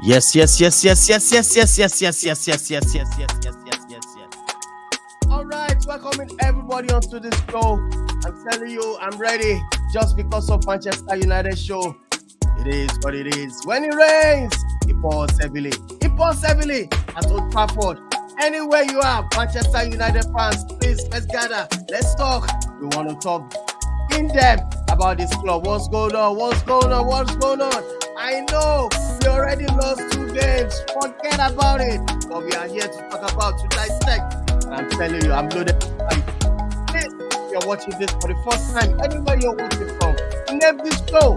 Yes, yes, yes, yes, yes, yes, yes, yes, yes, yes, yes, yes, yes, yes, yes, yes, yes, yes. All right, welcoming everybody onto this show. I'm telling you, I'm ready just because of Manchester United show. It is what it is. When it rains, it pours heavily. It pours heavily at Old Trafford. Anywhere you are, Manchester United fans, please let's gather. Let's talk. We want to talk in depth about this club. What's going on? What's going on? What's going on? I know we already lost 2 games. Forget about it. But we are here to talk about, to dissect. And I'm telling you, I'm loaded. Please, if you're watching this for the first time, anywhere you're watching from, name this show.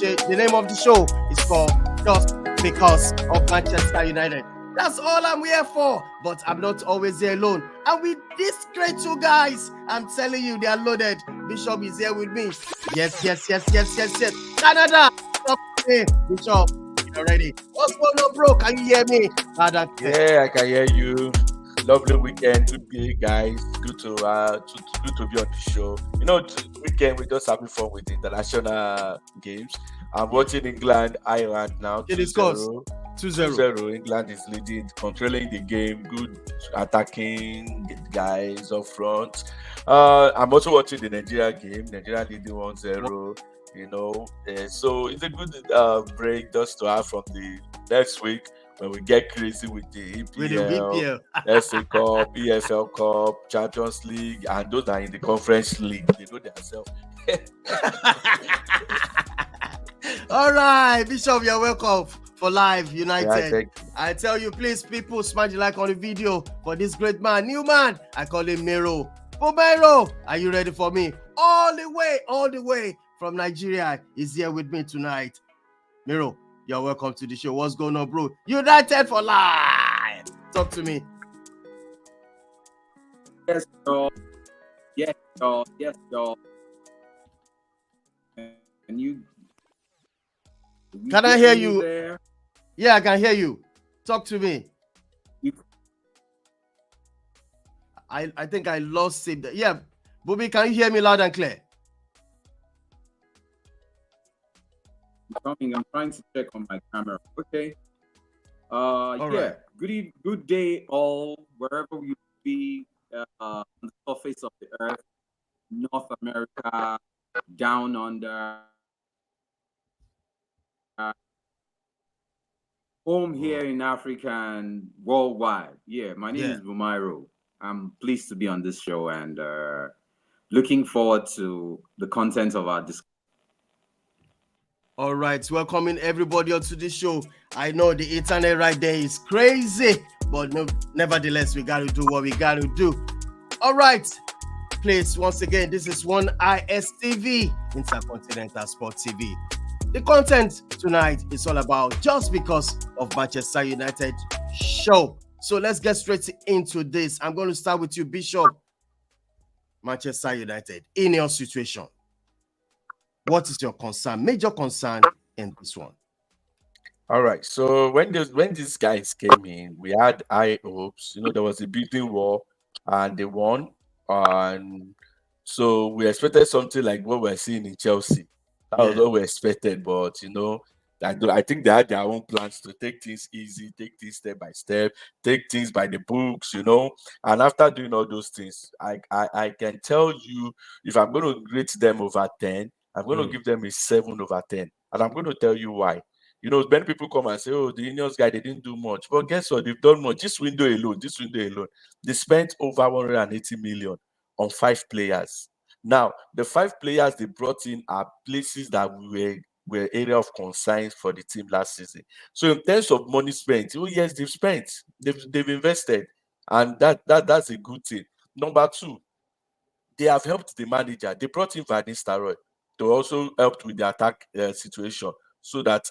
The name of the show is called Just Because of Manchester United. That's all I'm here for. But I'm not always here alone. And with these great 2 guys, I'm telling you, they are loaded. Bishop is here with me. Yes, yes, yes, yes, yes, yes. Canada, talk to me. Bishop, you're ready. What's going on, bro? Can you hear me? Yeah, I can hear you. Lovely weekend. Good day, guys. Good to be on the show. Weekend we're just having fun with the international games. I'm watching England, Ireland now. Can discuss 2-0. 2-0. England is leading, controlling the game. Good attacking guys up front. I'm also watching the Nigeria game. Nigeria leading 1-0. So it's a good break just to have from the next week when we get crazy with the EPL, FA Cup, EFL Cup, Champions League, and those that are in the Conference League. They know themselves. All right, Bishop, you're welcome for Live United. Yeah, I tell you, please, people, smash the like on the video for this great man, new man. I call him Mero. Mero, are you ready for me? All the way from Nigeria is here with me tonight. Mero, you're welcome to the show. What's going on, bro? United for life. Talk to me. Yes, y'all. Yes, y'all. Yes, y'all. Can you? Can I hear you? There? Yeah, I can hear you. Talk to me. I think I lost it. Yeah, Bobby, can you hear me loud and clear? I'm trying to check on my camera. Okay. Right. Good day, all, wherever you be on the surface of the earth, North America, down under, home here in Africa and worldwide. Yeah, my name is Bumairo. I'm pleased to be on this show and looking forward to the content of our discussion. All right, welcoming everybody onto the show. I know the internet right there is crazy, but nevertheless, we got to do what we got to do. All right, please, once again, this is One ISTV, Intercontinental Sport TV. The content tonight is all about Just Because of Manchester United show. So let's get straight into this. I'm going to start with you, Bishop. Manchester United, in your situation, what is your concern, major concern in this one? All right. So when these guys came in, we had high hopes. There was a bidding war, and they won. And so we expected something like what we're seeing in Chelsea. That was what we expected. But I think they had their own plans to take things easy, take things step by step, take things by the books. And after doing all those things, I can tell you, if I'm going to rate them over 10, I'm going to give them a 7 over 10, and I'm going to tell you why. Many people come and say, oh, the Ineos guy, they didn't do much. But guess what? They've done much. This window alone, they spent over 180 million on 5 players. Now, the 5 players they brought in are places that were area of concern for the team last season. So in terms of money spent, oh yes, they've spent. They've invested. And that's a good thing. Number 2, they have helped the manager. They brought in Van Nistelrooy to also help with the attack situation, so that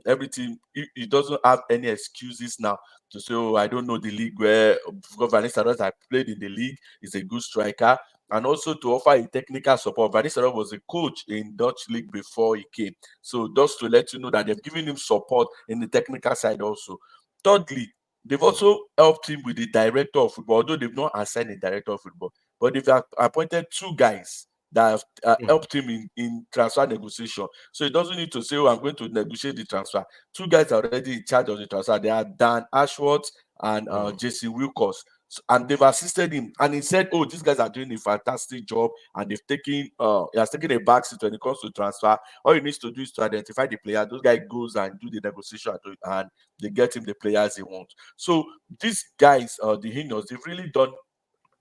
everything, he doesn't have any excuses now to say, oh, I don't know the league where Van Nistelrooy has played in the league. He's a good striker. And also to offer a technical support. Van Nistelrooy was a coach in Dutch league before he came. So just to let you know that they've given him support in the technical side also. Thirdly, they've also helped him with the director of football, although they've not assigned a director of football. But they've appointed 2 guys that have helped him in transfer negotiation. So he doesn't need to say, oh, I'm going to negotiate the transfer. Two guys are already in charge of the transfer. They are Dan Ashworth and JC Wilcox. And they've assisted him. And he said, oh, these guys are doing a fantastic job, and they've taken he has taken a back seat when it comes to transfer. All he needs to do is to identify the player. Those guys goes and do the negotiation, and they get him the players he wants. So these guys, the Ineos, they've really done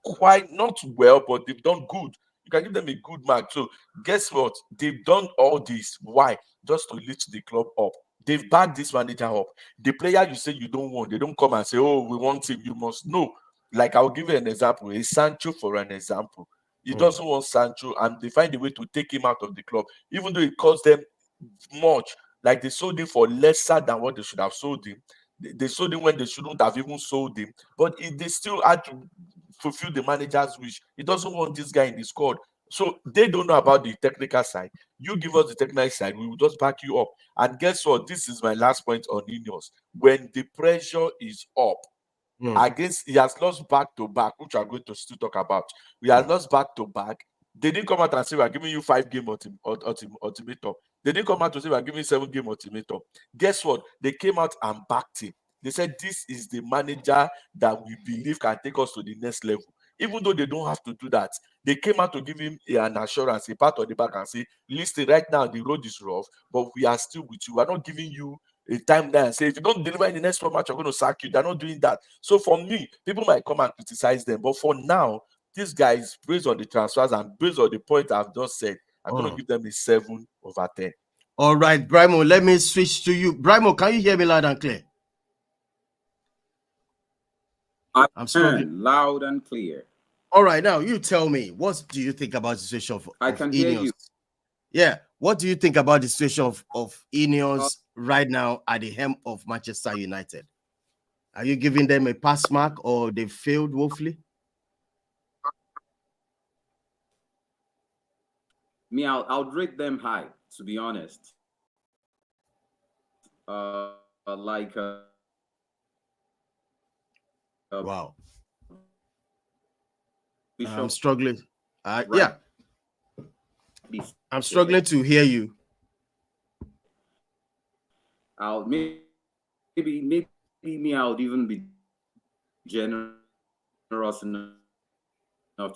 quite not well, but they've done good. You can give them a good mark. So guess what? They've done all this. Why? Just to lift the club up. They've backed this manager up. The player you say you don't want, they don't come and say, oh, we want him. You must know. Like, I'll give you an example. A Sancho, for an example. He doesn't want Sancho, and they find a way to take him out of the club, even though it costs them much. Like, they sold him for lesser than what they should have sold him. They sold him when they shouldn't have even sold him. But they still had to fulfill the manager's wish. He doesn't want this guy in the squad. So they don't know about the technical side. You give us the technical side, we will just back you up. And guess what? This is my last point on Ineos. When the pressure is up, against, he has lost back to back, which I'm going to still talk about. We have lost back to back. They didn't come out and say we're giving you 5-game ultimatum. They didn't come out to say we're giving 7-game ultimatum. Guess what? They came out and backed him. They said this is the manager that we believe can take us to the next level. Even though they don't have to do that, they came out to give him an assurance, a pat on the back, and say, listen, right now the road is rough, but we are still with you. We're not giving you a timeline and say, if you don't deliver in the next 4 match, I'm going to sack you. They're not doing that. So for me, people might come and criticize them, but for now, these guys, based on the transfers and based on the point I've just said, I'm going to give them a 7/10. All right, Brimo, let me switch to you. Brimo, can you hear me loud and clear? I'm struggling. Loud and clear. All right, now you tell me, what do you think about the situation of I can hear Ineos? you. Yeah, what do you think about the situation of Ineos right now at the helm of Manchester United? Are you giving them a pass mark, or they failed woefully? Me, I'll rate them high, to be honest. Like wow. Bishop, I'm struggling. right. Yeah. I'm struggling to hear you. I'll maybe me, I would even be generous enough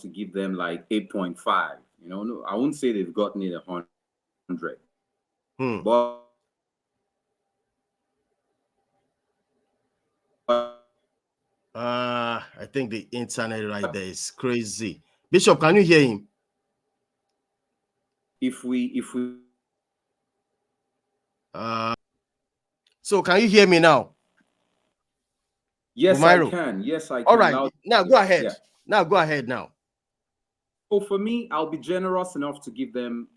to give them like 8.5. You know, no, I wouldn't say they've gotten it 100. But I think the internet right there is crazy. Bishop, can you hear him? If we so can you hear me now? Yes, Umairo? I can. Yes, I can. All right. Now go ahead. Yeah. Now go ahead now. So for me, I'll be generous enough to give them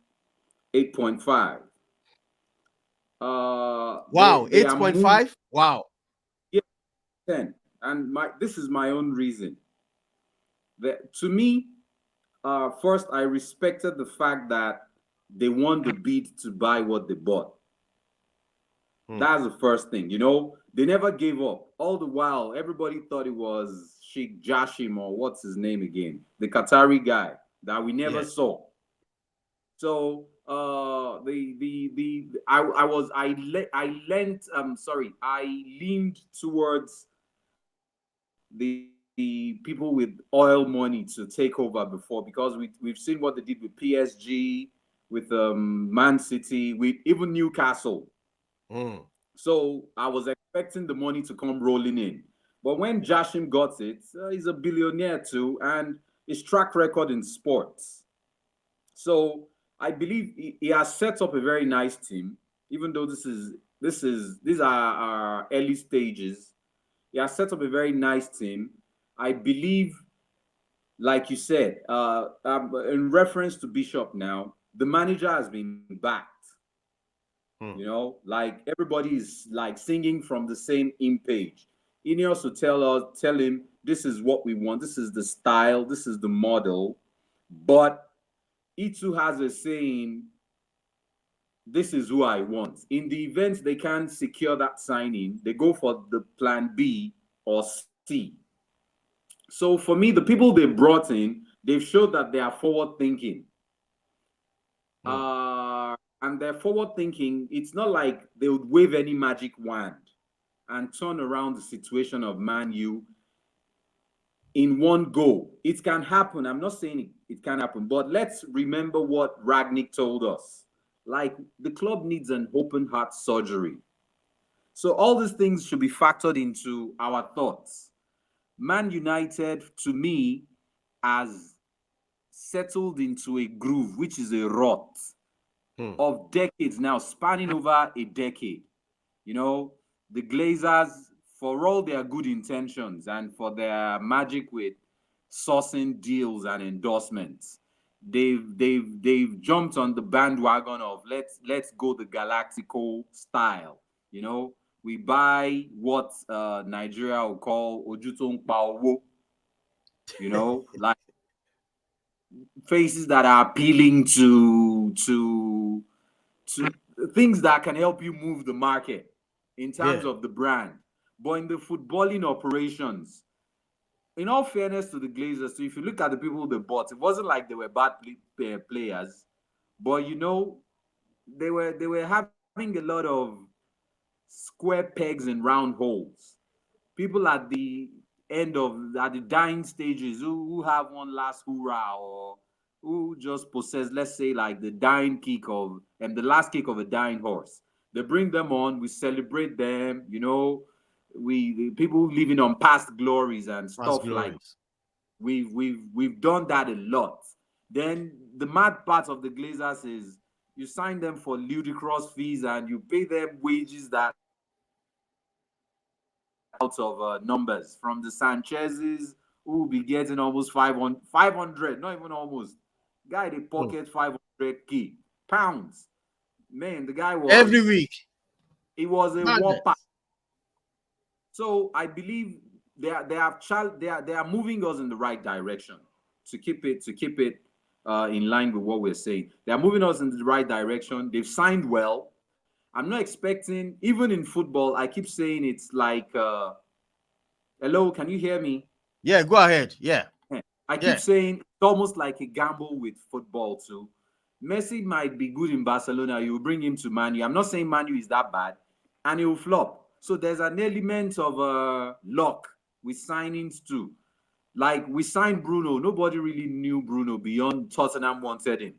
8.5. Wow, 8.5? Wow. Yeah, 10. And this is my own reason. To me, first, I respected the fact that they won the bid to buy what they bought. That's the first thing. You know, they never gave up. All the while, everybody thought it was Sheikh Jashim, or what's his name again, the Qatari guy that we never saw. So I leaned towards the people with oil money to take over before, because we've seen what they did with PSG, with Man City, with even Newcastle. So I was expecting the money to come rolling in. But when Jashim got it, he's a billionaire too, and his track record in sports. So I believe he has set up a very nice team, even though these are our early stages. He has set up a very nice team. I believe, like you said, in reference to Bishop now, the manager has been backed. You know, like everybody is like singing from the same hymn page. Ineos will tell him, this is what we want, this is the style, this is the model. But he too has a saying, this is who I want. In the event they can't secure that signing, they go for the plan B or C. So for me, the people they brought in, they've showed that they are forward thinking. And they're forward thinking. It's not like they would wave any magic wand and turn around the situation of Man U in one go. It can happen. I'm not saying it can happen, but let's remember what Ragnick told us. Like, the club needs an open heart surgery. So all these things should be factored into our thoughts. Man United, to me, has settled into a groove, which is a rot of decades now, spanning over a decade. You know, the Glazers, for all their good intentions and for their magic with sourcing deals and endorsements, they've jumped on the bandwagon of let's go the Galactico style. You know, we buy what Nigeria will call Ojutong Paowo. You know, like faces that are appealing to things that can help you move the market in terms of the brand. But in the footballing operations, in all fairness to the Glazers, so if you look at the people they bought, it wasn't like they were bad players, but you know, they were having a lot of square pegs and round holes. People at the at the dying stages who have one last hoorah, or who just possess, let's say, like the dying kick of and the last kick of a dying horse. They bring them on, we celebrate them, you know, the people living on past glories and stuff like we've done that a lot. Then the mad part of the Glazers is you sign them for ludicrous fees and you pay them wages that out of numbers, from the Sanchez's who will be getting almost 500, not even almost. Guy, they pocket 500k pounds. Man, the guy was every week. It was a whopper. So I believe they are moving us in the right direction to keep it in line with what we're saying. They are moving us in the right direction. They've signed well. I'm not expecting, even in football, I keep saying it's like, hello, can you hear me? Yeah, go ahead. Yeah. I keep saying it's almost like a gamble with football too. Messi might be good in Barcelona. You will bring him to Man U. I'm not saying Man U is that bad, and he will flop. So there's an element of luck with signings too. Like, we signed Bruno. Nobody really knew Bruno beyond Tottenham wanted him.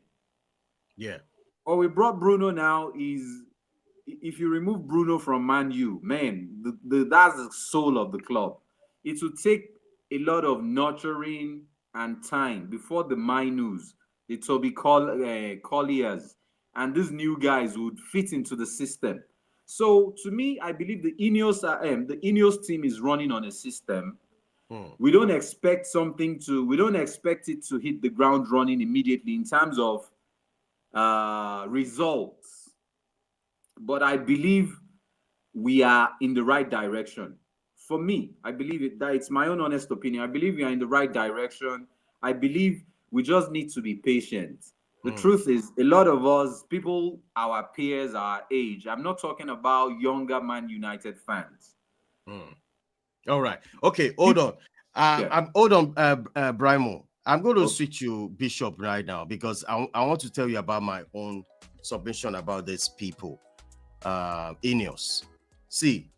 Yeah. What we brought Bruno now is, if you remove Bruno from Man U, man, that's the soul of the club. It will take a lot of nurturing and time before the Minus, the Toby Colliers, and these new guys would fit into the system. So to me, I believe the Ineos team is running on a system. We don't expect it to hit the ground running immediately in terms of results. But I believe we are in the right direction. For me, I believe that it's my own honest opinion. I believe we are in the right direction. I believe we just need to be patient. The truth is, a lot of us, people, our peers, our age, I'm not talking about younger Man United fans. All right. Okay, hold on. Hold on, Brimo. I'm going to switch you, Bishop, right now, because I want to tell you about my own submission about these people. Ineos. See,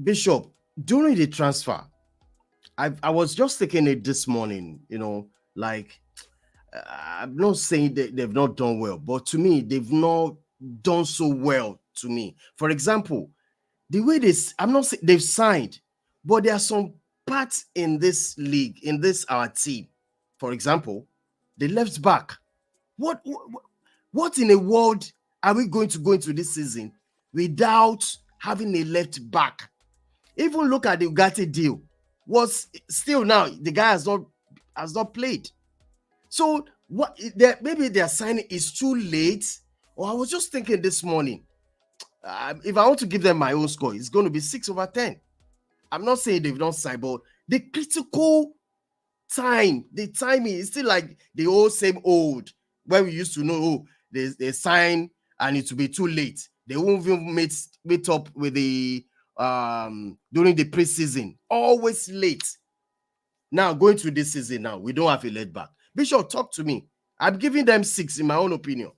Bishop, during the transfer, I was just thinking it this morning, you know, like, I'm not saying that they've not done well, but to me, they've not done so well to me. For example, the way I'm not saying they've signed, but there are some parts in this league, in this our team. For example, the left back. What in a world are we going to go into this season without having a left back? Even look at the Ugarte deal. Was still now the guy has not played. So what? Maybe their signing is too late. Or I was just thinking this morning, if I want to give them my own score, it's going to be 6/10. I'm not saying they've not signed, but the critical time, the timing is still like the old where we used to know, they sign and it will be too late. They won't even meet up with the during the preseason. Always late. Now going through this season now, we don't have a left back. Bishop, talk to me. I'm giving them 6 in my own opinion.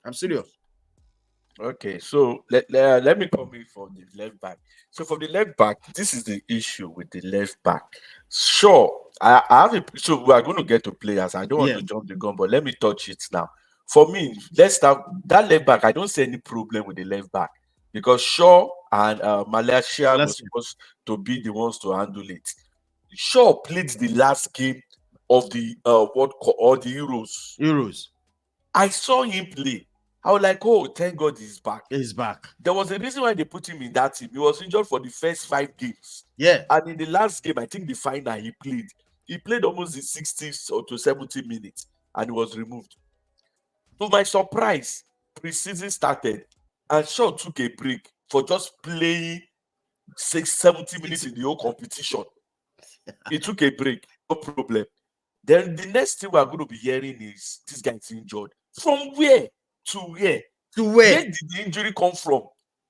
I'm serious. Okay, so let me come in for the left back. So for the left back, this is the issue with the left back. Sure, I have so we are going to get to players. I don't want Yeah. to jump the gun, but let me touch it now. For me, let's start that left back. I don't see any problem with the left back because Shaw and Malaysia was Malaysia. supposed to be the ones to handle it. Shaw played the last game of the World Cup or the Euros. Euros. I saw him play. I was like, oh, thank God he's back. He's back. There was a reason why they put him in that team. He was injured for the first 5 games. Yeah. And in the last game, I think the final he played. He played almost the 60 or to 70 minutes and he was removed. To my surprise, preseason started and Shaw took a break for just playing 70 minutes in the whole competition. He took a break, no problem. Then the next thing we're going to be hearing is this guy is injured. From where to where? To Where where? did the injury come from?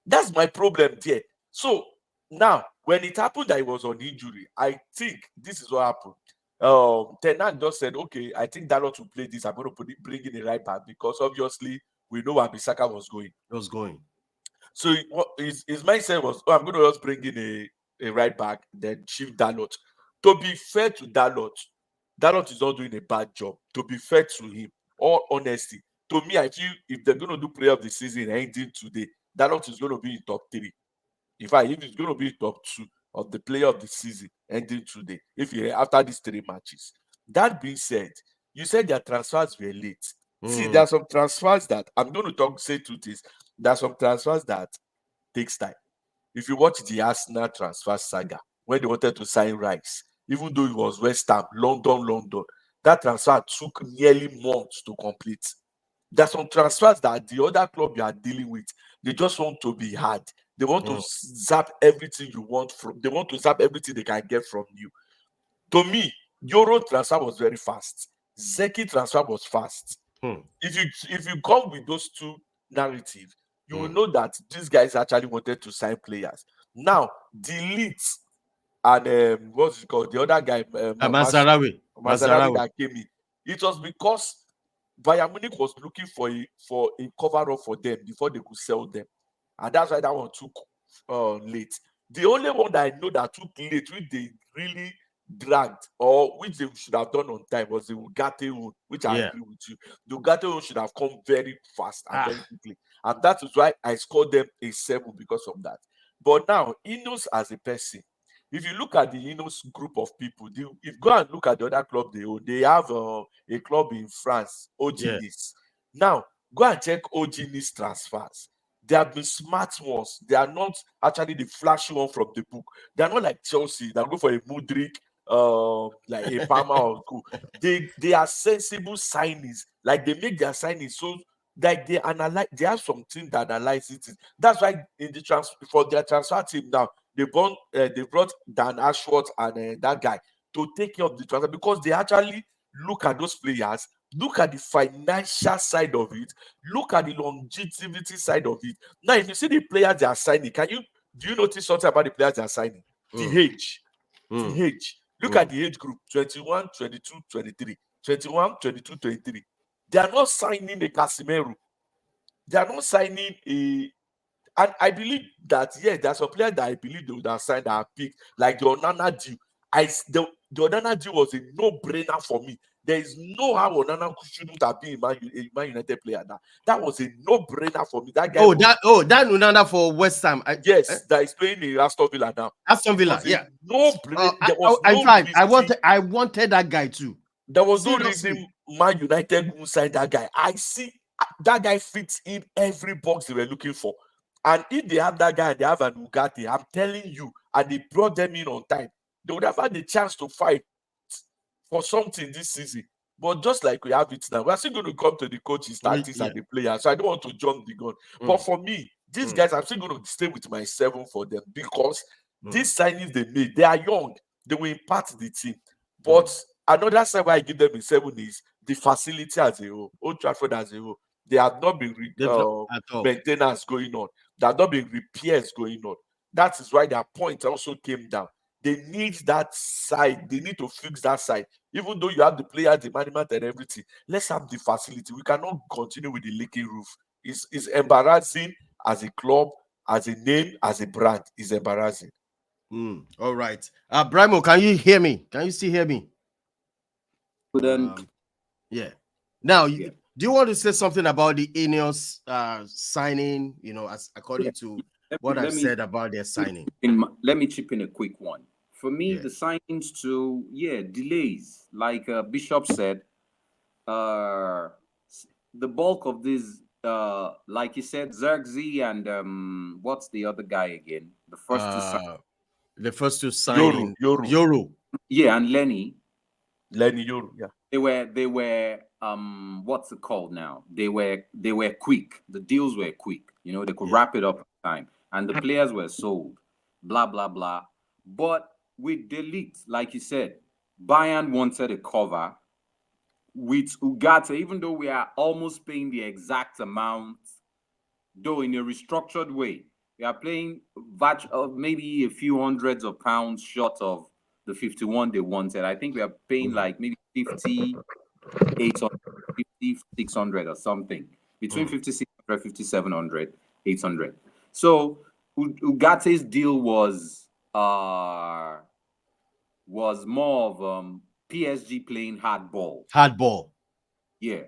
That's my problem there. So now, when it happened that he was on injury, I think this is what happened. Tenan just said, okay, I think Dalot will play this. I'm going to bring in the right back because obviously we know where Bissaka was going. Was going. So his mindset was, oh, I'm going to just bring in a right back, then shift Dalot. To be fair to Dalot, Dalot is not doing a bad job. To be fair to him, all honesty, to me, I feel if they're going to do player of the season ending today, Dalot is going to be in top 3. In fact, if it's going to be top 2 of the player of the season ending today, if you after these 3 matches. That being said, you said their transfers were late. See, there are some transfers that I'm going to say 2 things. There are some transfers that takes time. If you watch the Arsenal transfer saga, when they wanted to sign Rice, even though it was West Ham, London, that transfer took nearly months to complete. There are some transfers that the other club you are dealing with, they just want to be hard. They want to zap everything you want from. They want to zap everything they can get from you. To me, Euro transfer was very fast. Zeki transfer was fast. If you come with those 2 narratives, you will know that these guys actually wanted to sign players. Now, delete and what's it called? The other guy, Mazarawi that came in. It was because Bayern Munich was looking for a cover up for them before they could sell them, and that's why that one took late. The only one that I know that took late, which they really dragged or which they should have done on time, was the Ugarte one, which I agree with you. The Ugarte one should have come very fast and very quickly, and that is why I scored them a 7 because of that. But now, Ineos as a person, if you look at the Ineos group of people, if go and look at the other club they own, they have a club in France, OG Nice. Now, go and check OG Nice transfers. They have been smart ones. They are not actually the flashy one from the book. They are not like Chelsea that go for a Mudryk, like a Palmer or go. They are sensible signings. Like they make their signings so like they analyze. They have something that analyzes it. That's why in the transfer for their transfer team now, they brought Dan Ashworth and that guy to take care of the transfer because they actually look at those players, look at the financial side of it, look at the longevity side of it. Now, if you see the players they are signing, do you notice something about the players they are signing? The age. The age. Look at the age group 21, 22, 23. 21, 22, 23. They are not signing a Casemiro. They are not signing a. And I believe that, yes, there's some players that I believe they would have signed that pick, like the Onana deal. The Onana deal was a no-brainer for me. There is no how Onana shouldn't have been a Man United player now. That was a no-brainer for me. That guy that Onana for West Ham. That is playing in Aston Villa now. Aston Villa, yeah. No-brainer. There was in no fact, reason. I wanted that guy too. There was no reason Man United wouldn't sign that guy. I see that guy fits in every box they were looking for. And if they have that guy and they have an Ugarte, I'm telling you, and they brought them in on time, they would have had the chance to fight for something this season. But just like we have it now, we're still going to come to the coaches, tactics, and the players. So I don't want to jump the gun. But for me, these guys, I'm still going to stay with my 7 for them because these signings they made, they are young. They will impact the team. But another side why I give them a 7 is the facility as a whole, Old Trafford as a whole. They have not been maintenance going on. There have not been repairs going on. That is why their points also came down. they need that side. They need to fix that side. Even though you have the player, the management, and everything, let's have the facility. We cannot continue with the leaky roof. It's embarrassing as a club, as a name, as a brand. It's embarrassing. All right. Brimo, can you hear me? Can you still hear me? Yeah. Now, do you want to say something about the Ineos signing? You know, as according to what I've said about their signing. Let me chip in a quick one. For me, the signings to delays, like Bishop said, the bulk of this, like you said, Zergzi and what's the other guy again? The first two signing, Yoru. Yeah, and Lenny Yoru. Yeah, they were what's it called now? They were quick. The deals were quick. You know, they could wrap it up in time, and the players were sold. Blah blah blah. But with Delete, like you said, Bayern wanted a cover. With Ugarte, even though we are almost paying the exact amount, though in a restructured way, we are playing maybe a few hundreds of pounds short of the 51 they wanted. I think we are paying like maybe 50, 800, 50, 600 or something. Between 5,600, 5,700, 800. So Ugate's deal was more of PSG playing hardball. Hardball. Yeah.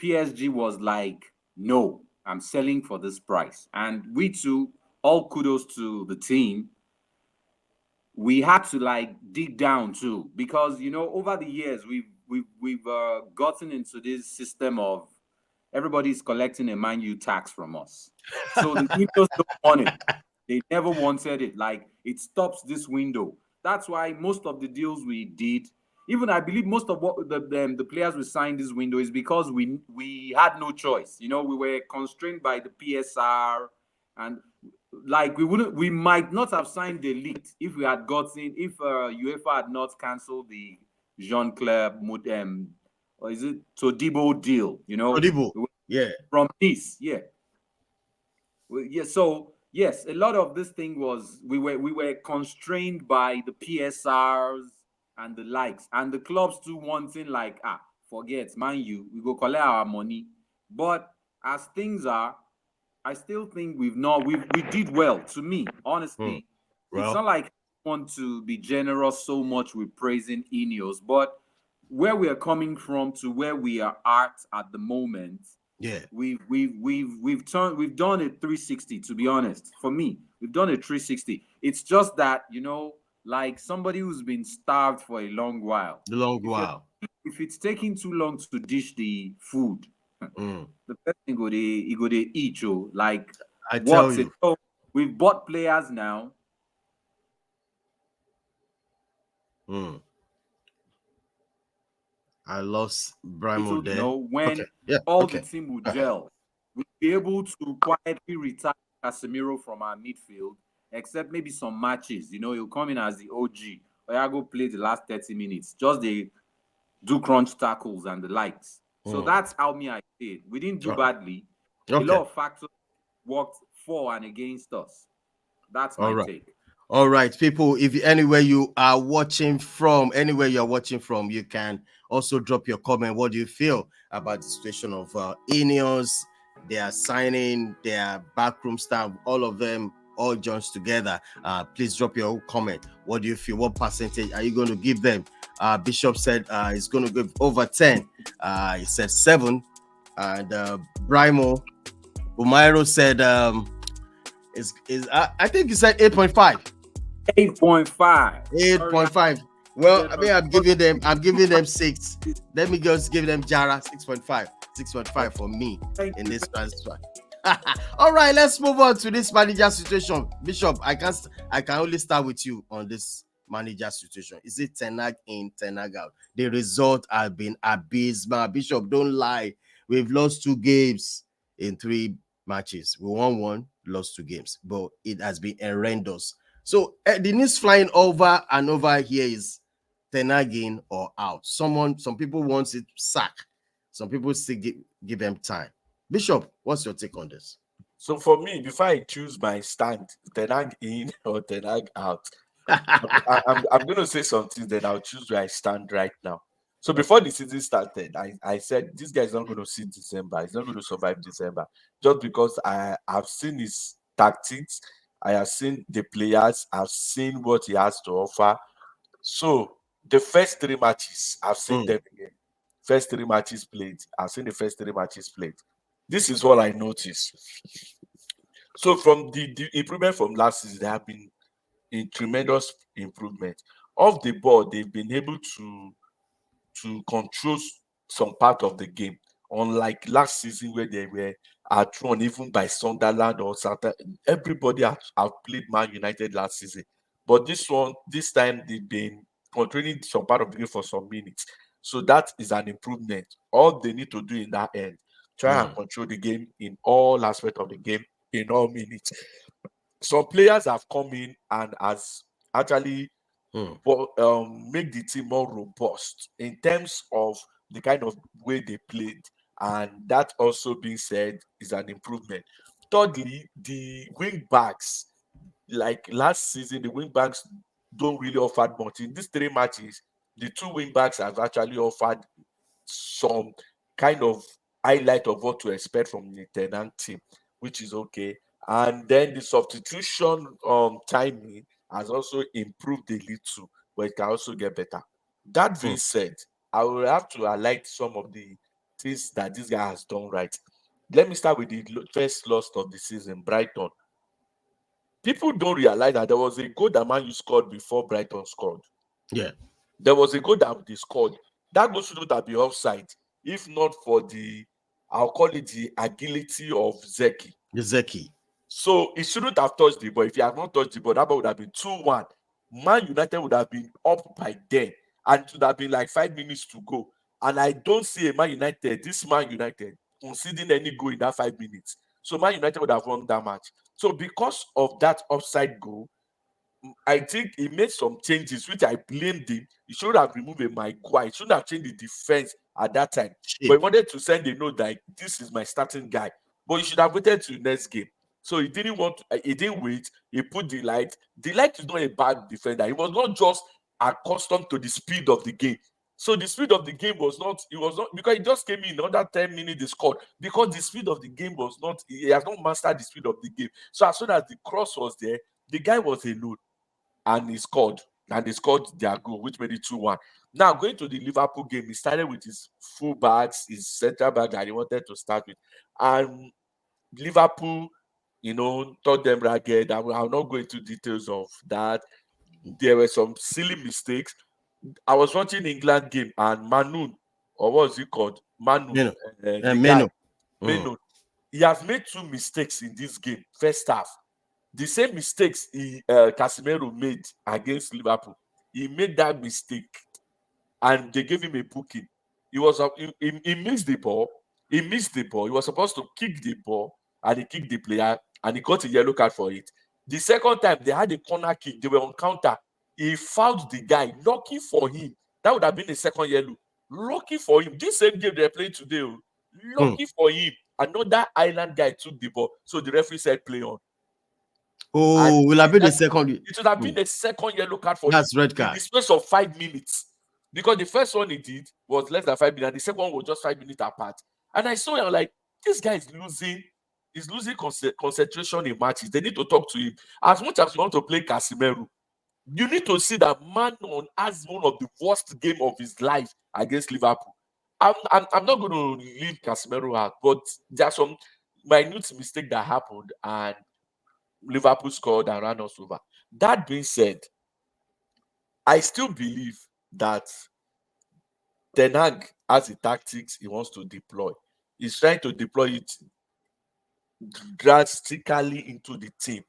PSG was like, no, I'm selling for this price. And we too, all kudos to the team. We had to like dig down too, because you know, over the years we've gotten into this system of everybody's collecting a Man U tax from us. So the Ineos don't want it. They never wanted it. Like, it stops this window. That's why most of the deals we did, even I believe most of what the players we signed this window is because we had no choice. You know, we were constrained by the PSR, and like we might not have signed the Elite if we had gotten, if UEFA had not cancelled the Jean-Claude or is it Todibo deal? You know, Todibo, yeah, from Nice, yeah. So yes, a lot of this thing was we were constrained by the PSRs and the likes, and the clubs too wanting like forget Man U, we go collect our money. But as things are, I still think we did well. To me, honestly, it's not like I want to be generous so much with praising Ineos, but where we are coming from to where we are at the moment, we've done a 360. To be honest, for me, we've done a 360. It's just that, you know, like somebody who's been starved for a long while. If it's taking too long to dish the food, the person go they eat you. Like, I tell you. So we've bought players now. I lost Brimo there. You know, when the team will gel, we'll be able to quietly retire Casemiro from our midfield, except maybe some matches. You know, he'll come in as the OG. Or I go play the last 30 minutes. Just they do crunch tackles and the likes. So that's how I did. We didn't do badly. A lot of factors worked for and against us. That's my take. All right, people, if anywhere you are watching from, you can also drop your comment. What do you feel about the situation of Ineos, their signing, their backroom staff, all of them all joins together? Please drop your comment. What do you feel? What percentage are you going to give them? Bishop said he's going to give over 10. He said 7. And Brimo Umairo said I think he said 8.5. 8.5. 8.5. Well, I mean, I'm giving them 6. Let me just give them Jara 6.5. 6.5 for me in this transfer. All right, let's move on to this manager situation. Bishop, I can only start with you on this manager situation. Is it Ten Hag in, Ten Hag out? The result has been abysmal. Bishop, don't lie. We've lost 2 games in 3 matches. We won 1, lost 2 games, but it has been horrendous. So the news flying over and over here is Ten Hag in or out. Some people want it sack. Some people still give them time. Bishop, what's your take on this? So for me, before I choose my stand, Ten Hag in or Ten Hag out, I'm going to say something, then I'll choose where I stand right now. So before the season started, I said this guy is not going to see December. He's not going to survive December just because I've seen his tactics. I have seen the players. I've seen what he has to offer. So the first 3 matches, I've seen them again. First 3 matches played. I've seen the first 3 matches played. This is what I noticed. So from the improvement from last season, there have been a tremendous improvement. Off the ball, they've been able to control some part of the game. Unlike last season where they were outrun even by Sunderland or Southern, everybody have played Man United last season. But this time they've been controlling some part of the game for some minutes. So that is an improvement. All they need to do in that end, try and control the game in all aspects of the game, in all minutes. Some players have come in and has actually make the team more robust in terms of the kind of way they played, and that also being said is an improvement. Thirdly, the wing backs, like last season, the wing backs don't really offer much. In these 3 matches, the 2 wing backs have actually offered some kind of highlight of what to expect from the tenant team, which is okay. And then the substitution timing has also improved a little, but it can also get better. That being said, I will have to highlight some of the things that this guy has done right. Let me start with the first loss of the season, Brighton. People don't realize that there was a goal that Man U scored before Brighton scored. Yeah. There was a goal that they scored. That goal should have been offside, if not for I'll call it the agility of Zeki. Zeki. So he shouldn't have touched the ball. If he had not touched the ball, that ball would have been 2-1. Man United would have been up by then, and it would have been like 5 minutes to go. And I don't see this Man United, conceding any goal in that 5 minutes. So Man United would have won that match. So because of that offside goal, I think he made some changes, which I blamed him. He should have removed a Maguire. He shouldn't have changed the defense at that time. But he wanted to send a note that this is my starting guy. But he should have waited to the next game. So he didn't he didn't wait. He put the light. The light is not a bad defender. He was not just accustomed to the speed of the game. So the speed of the game was not, because he just came in under 10 minutes, they scored. Because the speed of the game was not, he has not mastered the speed of the game. So as soon as the cross was there, the guy was alone. And he scored. And they scored their goal, which made it 2-1. Now, going to the Liverpool game, he started with his full backs, his centre back that he wanted to start with. And Liverpool, taught them ragged. I'll not go into details of that. There were some silly mistakes. I was watching England game, and Manu, or what was he called? Manu. Menu. He has made 2 mistakes in this game, first half. The same mistakes Casemiro made against Liverpool. He made that mistake, and they gave him a booking. He missed the ball. He missed the ball. He was supposed to kick the ball, and he kicked the player, and he got a yellow card for it. The second time they had a corner kick, they were on counter. He fouled the guy. Lucky for him, that would have been a second yellow. Lucky for him, this same game they're playing today. Lucky for him, another island guy took the ball, so the referee said play on. Oh, will have been the second. It would have been a second yellow card for That's him. red card. In the space of 5 minutes. Because the first one he did was less than 5 minutes, and the second one was just 5 minutes apart. And I saw him like, this guy is losing concentration in matches. They need to talk to him. As much as you want to play Casemiro, you need to see that Man has one of the worst game of his life against Liverpool. I'm not going to leave Casemiro out, but there are some minute mistakes that happened, and Liverpool scored and ran us over. That being said, I still believe that Ten Hag has the tactics he wants to deploy. He's trying to deploy it drastically into the team.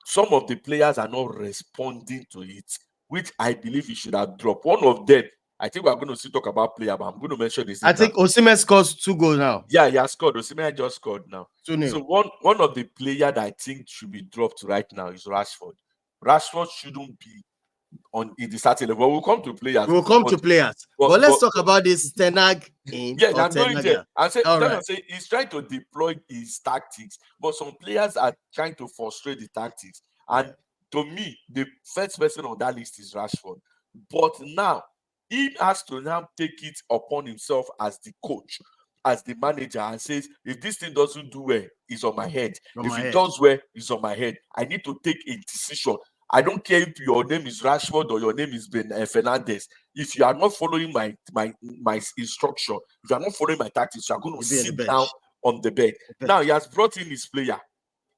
Some of the players are not responding to it, which I believe he should have dropped. One of them, I think we're going to still talk about player, but I'm going to mention this. I think Osimhen scores 2 goals now. Yeah, he has scored. Osimhen just scored now. 2-0. So one of the players that I think should be dropped right now is Rashford. Rashford shouldn't be in the starting level. We'll come to players. But let's talk about this Ten Hag. Yeah, I'm going there. I'm saying he's trying to deploy his tactics, but some players are trying to frustrate the tactics. And to me, the first person on that list is Rashford. But now, he has to now take it upon himself as the coach, as the manager, and says, if this thing doesn't do well, it's on my head. If it does well, it's on my head. I need to take a decision. I don't care if your name is Rashford or your name is Ben Fernandez. If you are not following my instruction, if you are not following my tactics, you are going to sit down on the bed. Now, he has brought in his player.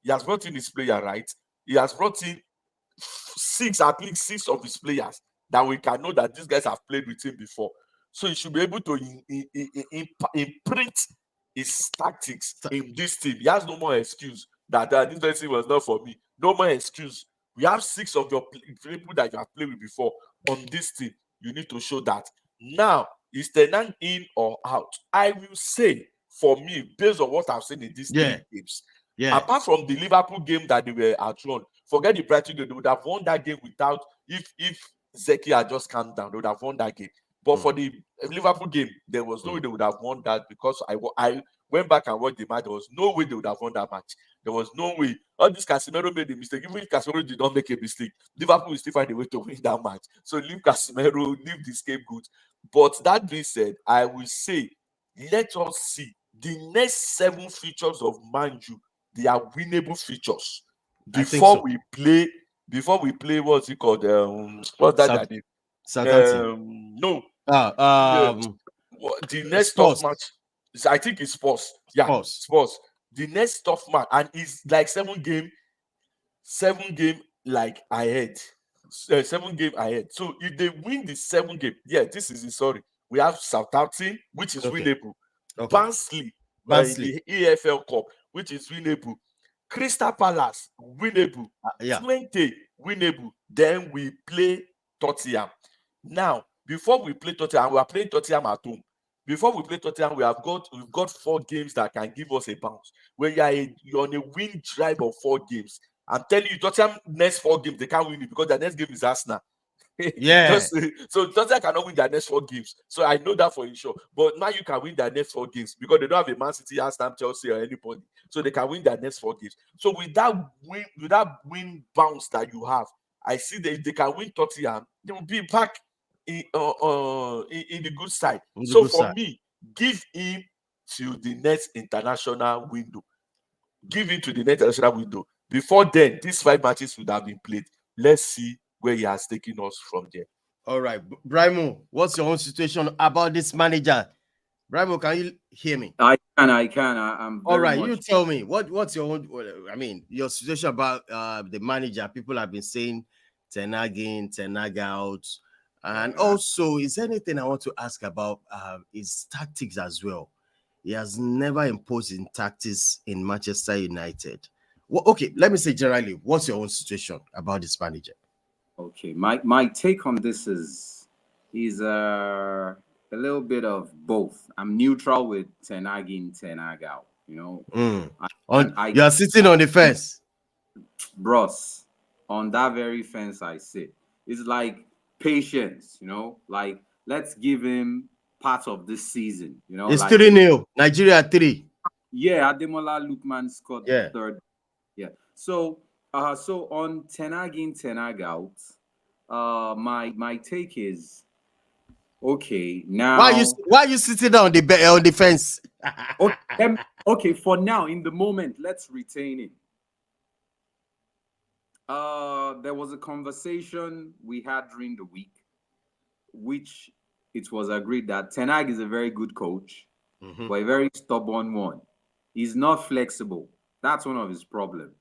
Right? He has brought in at least six of his players that we can know that these guys have played with him before. So he should be able to imprint his tactics in this team. He has no more excuse that this team was not for me. No more excuse. We have six of your people that you have played with before on this team. You need to show that. Now, is Tenan in or out? I will say, for me, based on what I've seen in these three games, apart from the Liverpool game that they were outrun, forget the Brighton game, they would have won that game without, if Zeki had just calmed down, they would have won that game. But for the Liverpool game, there was no way they would have won that, because I went back and watched the match. There was no way they would have won that match. There was no way. All this Casemiro made a mistake. Even if Casemiro did not make a mistake, Liverpool will still find a way to win that match. So leave Casemiro, leave the scapegoat. But that being said, I will say, let us see the next 7 features of Man U. They are winnable features. Before we play, what's it called? What's that name? Southampton. No. The next Spurs. tough match, I think it's Spurs. Yeah, Spurs. The next tough match, and it's like 7 game like ahead. 7 game ahead. So if they win the 7 game, this is it. Sorry, we have Southampton, which is winnable. Barnsley, the EFL Cup, which is winnable. Crystal Palace, winnable. 20, winnable. Then we play Tottenham. Now, before we play Tottenham, we are playing Tottenham at home. Before we play Tottenham, we've got 4 games that can give us a bounce. When you're on a win drive of 4 games, I'm telling you, Tottenham next 4 games they can't win it, because their next game is Arsenal. So Tottenham cannot win their next 4 games. So I know that for sure. But now you can win their next 4 games, because they don't have a Man City, Arsenal, Chelsea, or anybody. So they can win their next 4 games. So with that win bounce that you have, I see that if they can win Tottenham, they will be back in the good side. For me, give him to the next international window. Give him to the next international window. Before then, these 5 matches would have been played. Let's see where he has taken us from there. All right, Brimo, what's your own situation about this manager? Brimo, can you hear me? I can. I'm all right. You tell me what's your own. I mean, your situation about the manager. People have been saying Ten Hag in, Ten Hag out, and also is there anything I want to ask about his tactics as well? He has never imposed in tactics in Manchester United. Well, okay, let me say generally, what's your own situation about this manager? Okay, my take on this is a little bit of both. I'm neutral with Ten Hag in, Ten Hag out. You know, you are sitting on the fence, bros. On that very fence, I sit. It's like patience. You know, like let's give him part of this season. You know, it's like 3-0, Nigeria 3. Yeah, Ademola Lookman scored the 3rd. Yeah. So on Ten Hag in, Ten Hag out, my take is okay. Now, why are you sitting on the fence? Okay, for now, in the moment, let's retain it. There was a conversation we had during the week, which it was agreed that Ten Hag is a very good coach, but a very stubborn one. He's not flexible. That's one of his problems.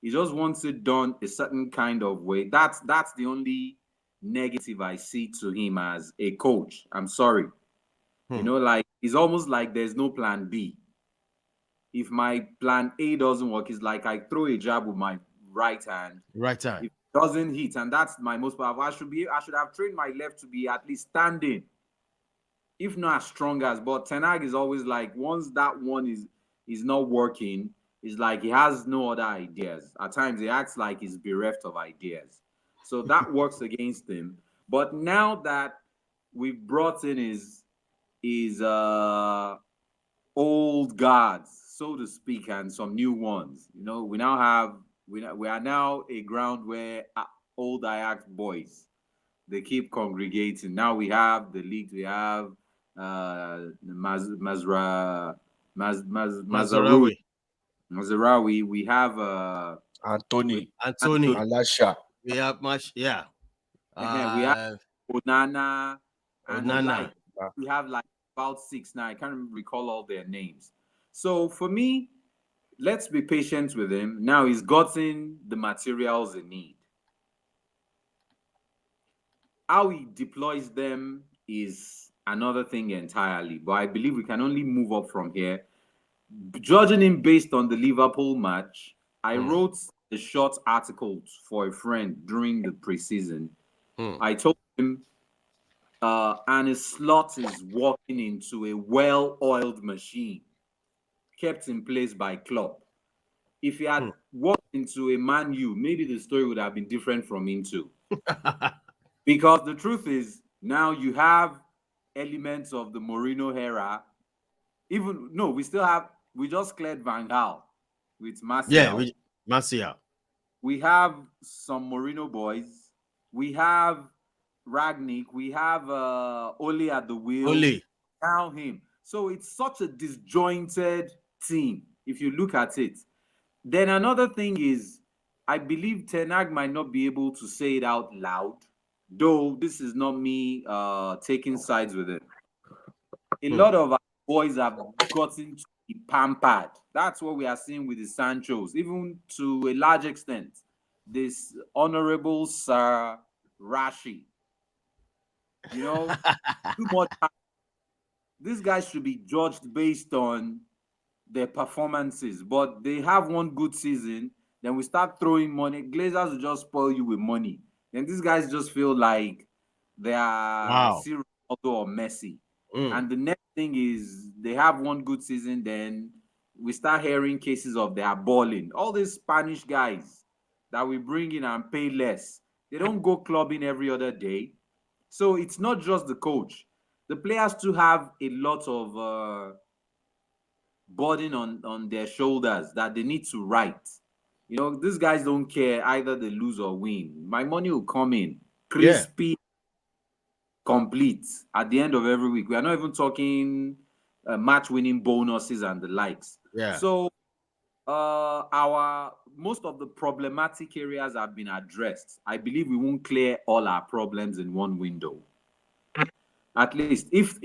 He just wants it done a certain kind of way. That's the only negative I see to him as a coach. I'm sorry. You know, like it's almost like there's no plan B. If my plan A doesn't work, it's like I throw a jab with my right hand. Right hand. If it doesn't hit, and that's my most powerful. I should have trained my left to be at least standing, if not as strong as. But Ten Hag is always like, once that one is not working, it's like he has no other ideas. At times, he acts like he's bereft of ideas. So that works against him. But now that we've brought in his old guards, so to speak, and some new ones, you know, we now have We are now a ground where old Ajax boys, they keep congregating. Now we have the league. We have Mazarawi. Mazarawi. Mazarawi. We have Anthony, Anthony. Alasha. We have much, yeah. we have Onana and the Onana. like. We have like about 6 now. I can't recall all their names. So for me, let's be patient with him. Now he's gotten the materials he need. How he deploys them is another thing entirely. But I believe we can only move up from here. Judging him based on the Liverpool match, I wrote a short article for a friend during the preseason. I told him, and his slot is walking into a well-oiled machine, kept in place by Klopp. If he had walked into a Man U, maybe the story would have been different from him too. Because the truth is, now you have elements of the Mourinho era. We just cleared Van Gaal with Martial. Yeah, with Martial. We have some Mourinho boys. We have Ragnick. We have Ole at the wheel. Ole. Now him. So it's such a disjointed team if you look at it. Then another thing is, I believe Ten Hag might not be able to say it out loud, though this is not me taking sides with it. A lot of our boys have gotten to be pampered. That's what we are seeing with the Sanchos, even to a large extent. This honorable Sir Rashi, too much. These guys should be judged based on their performances, but they have one good season, then we start throwing money. Glazers will just spoil you with money. And these guys just feel like they are Ronaldo or Messi. And the next thing is they have one good season, then we start hearing cases of they are balling. All these Spanish guys that we bring in and pay less, they don't go clubbing every other day. So it's not just the coach. The players too have a lot of burden on their shoulders that they need to right. These guys don't care either they lose or win. My money will come in crispy, complete at the end of every week. We are not even talking match winning bonuses and the likes. So our most of the problematic areas have been addressed. I believe we won't clear all our problems in one window. At least if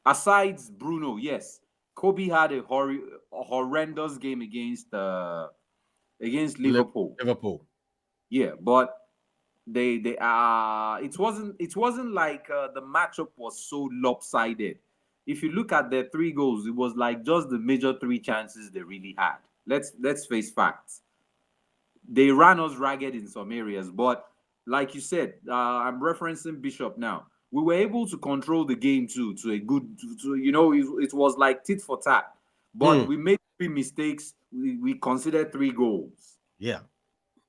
aside Bruno, yes, Kobe had a horrendous game against Liverpool. Yeah, but it wasn't like the matchup was so lopsided. If you look at their 3 goals, it was like just the major 3 chances they really had. Let's face facts. They ran us ragged in some areas, but like you said, I'm referencing Bishop now. We were able to control the game too to a good, it was like tit for tat. But we made 3 mistakes. We considered 3 goals. Yeah,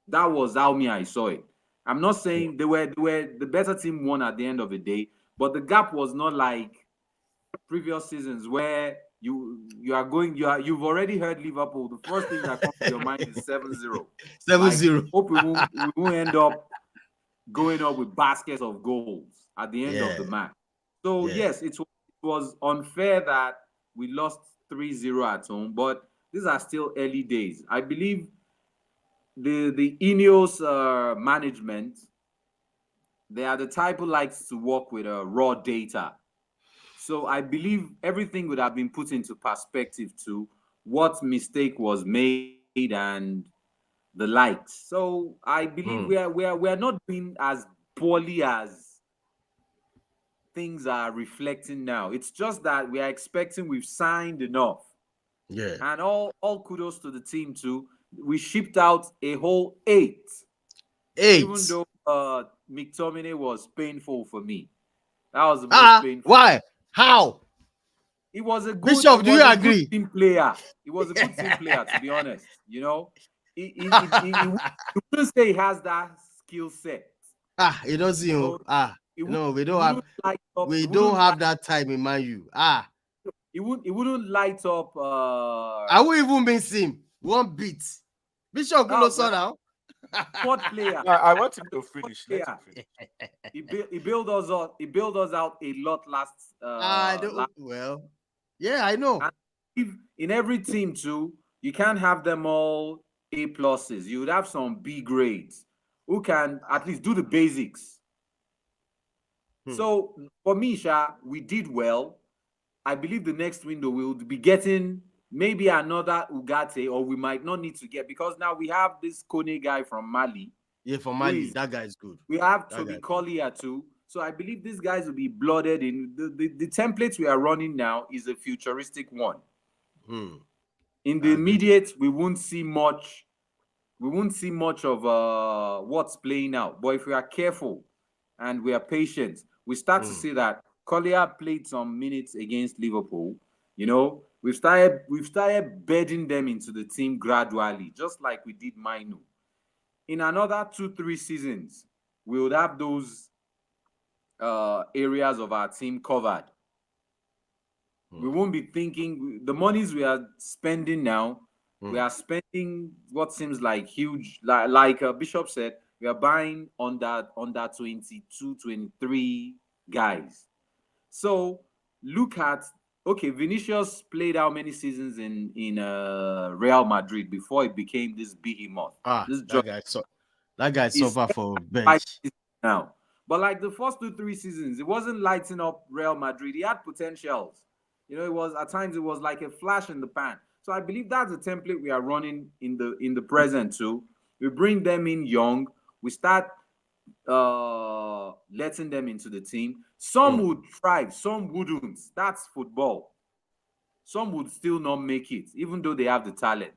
that was how I saw it. I'm not saying they were the better team won at the end of the day, but the gap was not like previous seasons where you've already heard Liverpool. The first thing that comes to your mind is 7-0. 7-0. Hope we won't end up going up with baskets of goals at the end of the match. So yes, it was unfair that we lost 3-0 at home, but these are still early days. I believe the Ineos management, they are the type who likes to work with raw data. So I believe everything would have been put into perspective to what mistake was made and the likes. So I believe we are not doing as poorly as things are reflecting now. It's just that we are expecting we've signed enough. Yeah. And all kudos to the team too. We shipped out a whole 8. Even though McTominay was painful for me. That was the most painful. Why? How? He was a good Bishop, do you agree? team player. He was a good team player, to be honest. He wouldn't say he has that skill set. He doesn't. No, we don't have. We don't have that time in Man U. He wouldn't light up. I won't even miss him 1 bit. Bishop Now, Guloso now. what player? I want him to finish. Let him finish. He built us out. He built us out a lot last. I don't. Well, yeah, I know. And in every team too, you can't have them all A pluses. You would have some B grades who can at least do the basics. So for me, Sha, we did well. I believe the next window we'll be getting maybe another Ugarte, or we might not need to get, because now we have this Kone guy from Mali. Yeah, from Mali, that guy is good. We have Toby Collier too. So I believe these guys will be blooded in the templates we are running now is a futuristic one. In the immediate, we won't see much. We won't see much of what's playing out. But if we are careful and we are patient, we start to see that Collier played some minutes against Liverpool. You know, we've started bedding them into the team gradually, just like we did Mainu. In another 2-3 seasons, we would have those areas of our team covered. We won't be thinking the monies we are spending now. We are spending what seems like huge, like Bishop said, we are buying under 22, 23 guys. So look at, okay, Vinicius played how many seasons in Real Madrid before it became this behemoth. That guy suffered for bench now. But like the first 2-3 seasons, it wasn't lighting up Real Madrid. He had potentials. You know, it was at times it was like a flash in the pan. So I believe that's the template we are running in the present too. We bring them in young. We start letting them into the team. Some would thrive, some wouldn't. That's football. Some would still not make it, even though they have the talent.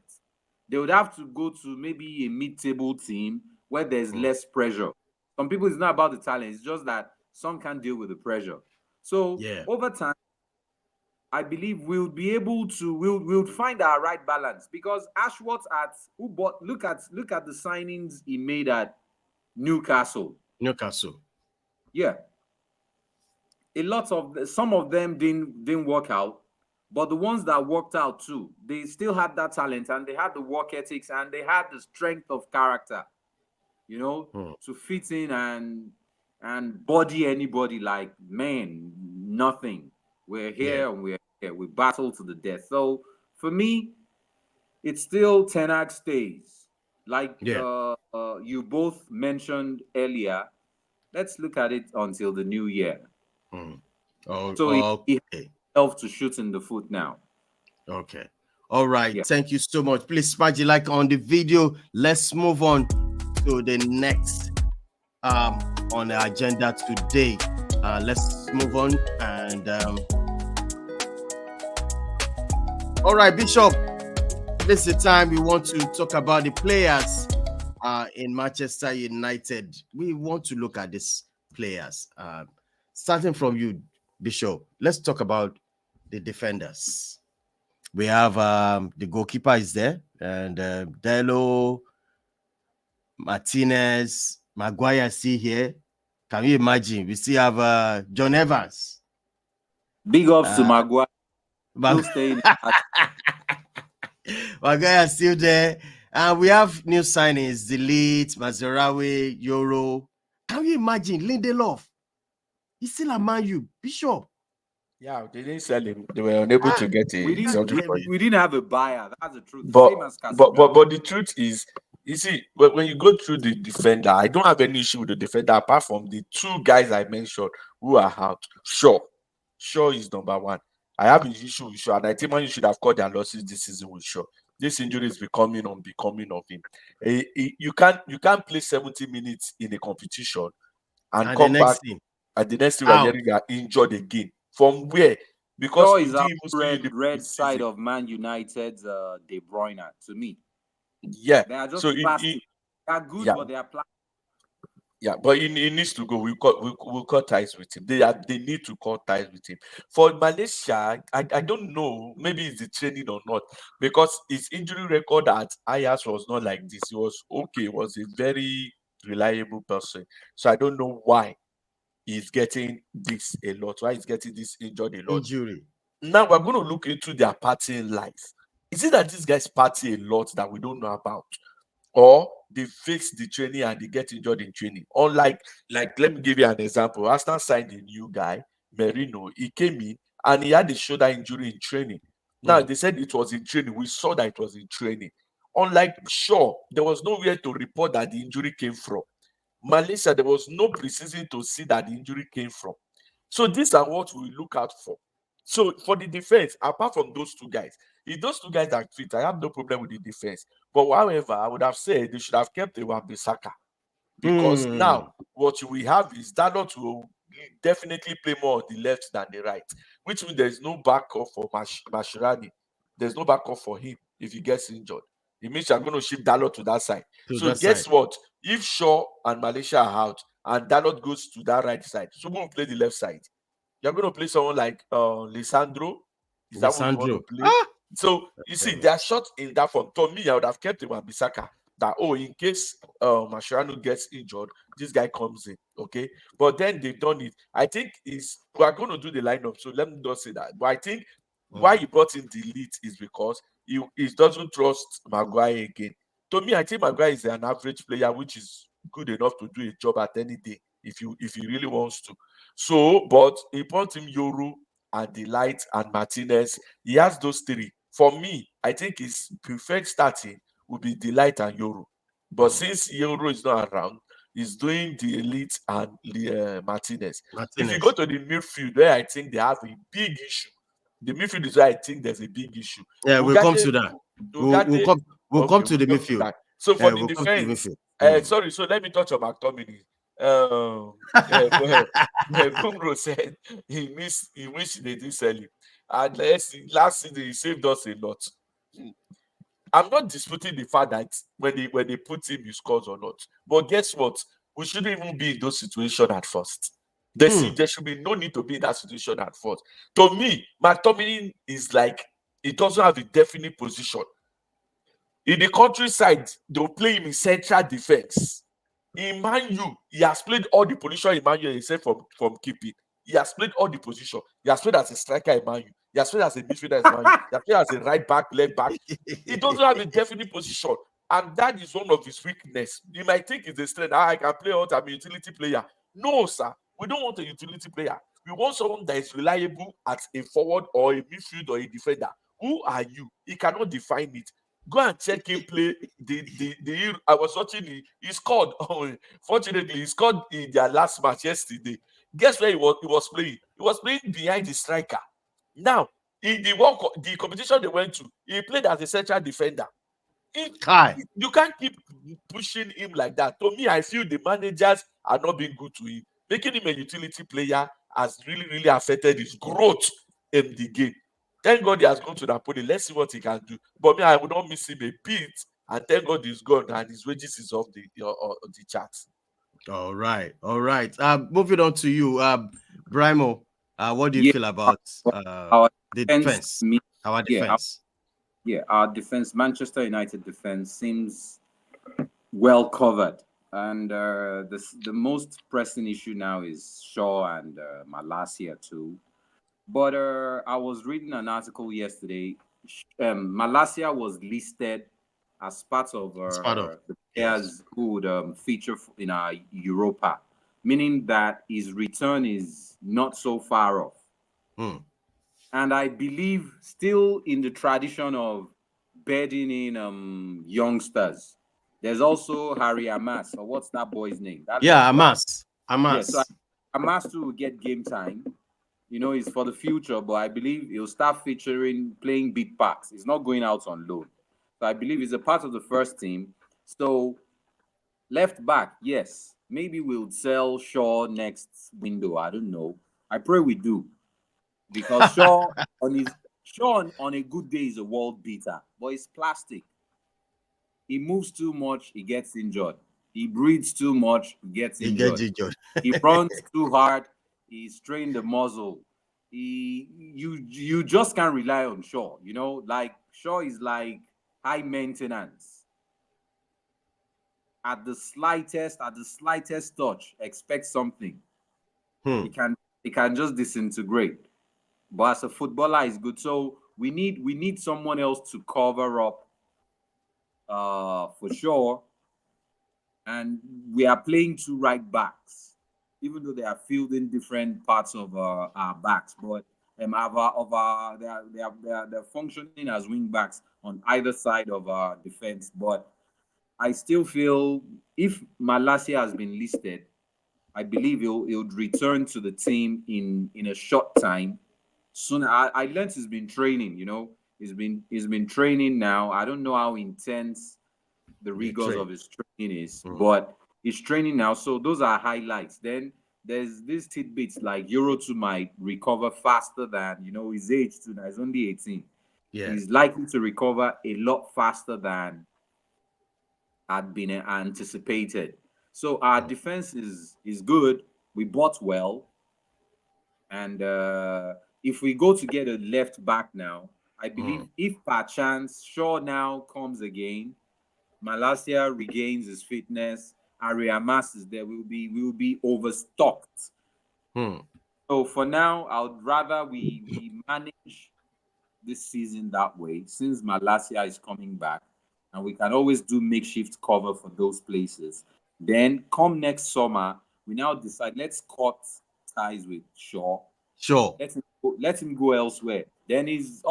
They would have to go to maybe a mid-table team where there's less pressure. Some people, it's not about the talent. It's just that some can't deal with the pressure. So over time, I believe we'll be able to we'll find our right balance, because Ashworth look at the signings he made at Newcastle. Yeah. Some of them didn't work out, but the ones that worked out too, they still had that talent and they had the work ethics and they had the strength of character, you know, to fit in and body anybody. Like, man, nothing. We're here and we're here. We battle to the death. So for me, it's still Ten Hag stays. Like you both mentioned earlier, let's look at it until the new year. So he himself to shoot in the foot now. Okay. All right. Thank you so much. Please smash the like on the video. Let's move on to the next on the agenda today. Let's move on and all right, Bishop. This is the time we want to talk about the players in Manchester United. We want to look at these players. Starting from you, Bishop, let's talk about the defenders. We have the goalkeeper is there, and Delo, Martinez, Maguire see here. Can you imagine? We still have John Evans. Big ups to Maguire. Still staying. Maguire still there. And we have new signings, Delete, Mazarawi, Euro. Can you imagine Lindelof? He's still a Man U. Bishop. Yeah, they didn't sell him. They were unable to get a we didn't have a buyer. That's the truth. But the truth is, you see, when you go through the defender, I don't have any issue with the defender apart from the two guys I mentioned who are out. Shaw is number one. I have an issue with Shaw, and I think Man U should have cut their losses this season with Shaw. This injury is becoming of him. You can't play 70 minutes in a competition and come back at the next team we're hearing you are injured again. From where? Because is the red side of Man United's De Bruyne to me. Yeah, they are just plastic. They are good, but they are plastic. Yeah, but he needs to go. We'll cut ties with him. They need to cut ties with him. For Malaysia, I don't know. Maybe it's the training or not, because his injury record at Ajax was not like this. He was okay. He was a very reliable person. So I don't know why he's getting this a lot. Why he's getting this injured a lot. Injury. Now we're going to look into their partying life. Is it that these guys party a lot that we don't know about? or they fix the training and they get injured in training. Unlike, like, let me give you an example. Arsenal signed a new guy, Merino. He came in and he had a shoulder injury in training. Now they said it was in training. We saw that it was in training. Unlike Shaw, there was nowhere to report that the injury came from. Malaysia, there was no preseason to see that the injury came from. So these are what we look out for. So for the defense, apart from those two guys, if those two guys are fit, I have no problem with the defense. But however, I would have said they should have kept Wan-Bissaka, because now what we have is Dalot will definitely play more on the left than the right, which means there's no backup for Mashirani. There's no backup for him if he gets injured. It means you're going to shift Dalot to that side. So guess what? If Shaw and Malaysia are out and Dalot goes to that right side, so who will play the left side? You're going to play someone like Lisandro. Is that what you want to play? So you see, they are short in that form. To me, I would have kept him at Bisaka. That in case Mascherano gets injured, this guy comes in. Okay, but then they've done it. I think we are going to do the lineup. So let me just say that. But I think why he brought in the lead is because he doesn't trust Maguire again. To me, I think Maguire is an average player, which is good enough to do a job at any day if he really wants to. So, but he brought him Yoru and Delight and Martinez. He has those three. For me, I think his preferred starting would be Delight and Yoru. But since Yoru is not around, he's doing the Elite and the Martinez. If you go to the midfield, where I think they have a big issue, the midfield is where I think there's a big issue. Yeah, we'll come to that. We'll come to the midfield. So for the defense, sorry, so let me touch on McTominay. Gungro said he wished they didn't sell him. And last season he saved us a lot. I'm not disputing the fact that when they put him, he scores or not. But guess what? We shouldn't even be in those situations at first. There should be no need to be in that situation at first. To me, McTominay is like, he doesn't have a definite position. In the countryside, they'll play him in central defense. In Man U, he has played all the position in Man U except from keeping. He has played all the position. He has played as a striker in Man U. He has played as a midfielder in Man U. He has played as a right back, left back. He doesn't have a definite position. And that is one of his weaknesses. You might think it's a strength. I can play out, I'm a utility player. No, sir. We don't want a utility player. We want someone that is reliable as a forward or a midfield or a defender. Who are you? He cannot define it. Go and check him play. I was watching. He scored. Fortunately, he scored in their last match yesterday. Guess where he was playing? He was playing behind the striker. Now, in the competition they went to, he played as a central defender. You can't keep pushing him like that. To me, I feel the managers are not being good to him. Making him a utility player has really, really affected his growth in the game. Thank God he has gone to Napoli. Let's see what he can do. But me, I would not miss him a bit. And thank God he's gone and his wages is off the charts. All right. Moving on to you, Brimo. What do you feel about our the defense? Our defense. Our defense, Manchester United defense, seems well covered. And the most pressing issue now is Shaw and Malacia too. But I was reading an article yesterday. Malacia was listed as part of the players who would feature in our Europa, meaning that his return is not so far off. And I believe still in the tradition of bedding in youngsters. There's also Harry Amas, or what's that boy's name? Amas. Yeah, so Amas too will get game time. You know, it's for the future, but I believe he'll start featuring playing big parts. He's not going out on loan. So I believe he's a part of the first team. So left back, yes. Maybe we'll sell Shaw next window. I don't know. I pray we do. Because Shaw on a good day is a world beater, but it's plastic. He moves too much, he gets injured. He breathes too much, he gets injured. He runs too hard, he strained the muscle. You just can't rely on Shaw. You know, like Shaw is like high maintenance. At the slightest touch, expect something. He can just disintegrate. But as a footballer, is good. So we need someone else to cover up for sure. And we are playing two right backs, even though they are fielding different parts of our backs. But they're functioning as wing backs on either side of our defense. But I still feel if Malasia has been listed, I believe he'll return to the team in a short time. Soon, I learned he's been training. He's been training now. I don't know how intense the rigors of his training is, but he's training now. So those are highlights. Then there's these tidbits like Euro 2 might recover faster than his age too. Now he's only 18. Yeah. He's likely to recover a lot faster than had been anticipated. So our defense is good. We bought well, and if we go to get a left back now, I believe if per chance Shaw now comes again, Malasia regains his fitness, Ariamas is there, we'll be overstocked. So for now, I would rather we manage this season that way, since Malasia is coming back, and we can always do makeshift cover for those places. Then come next summer, we now decide let's cut ties with Shaw. Sure. Let him go elsewhere. Then he's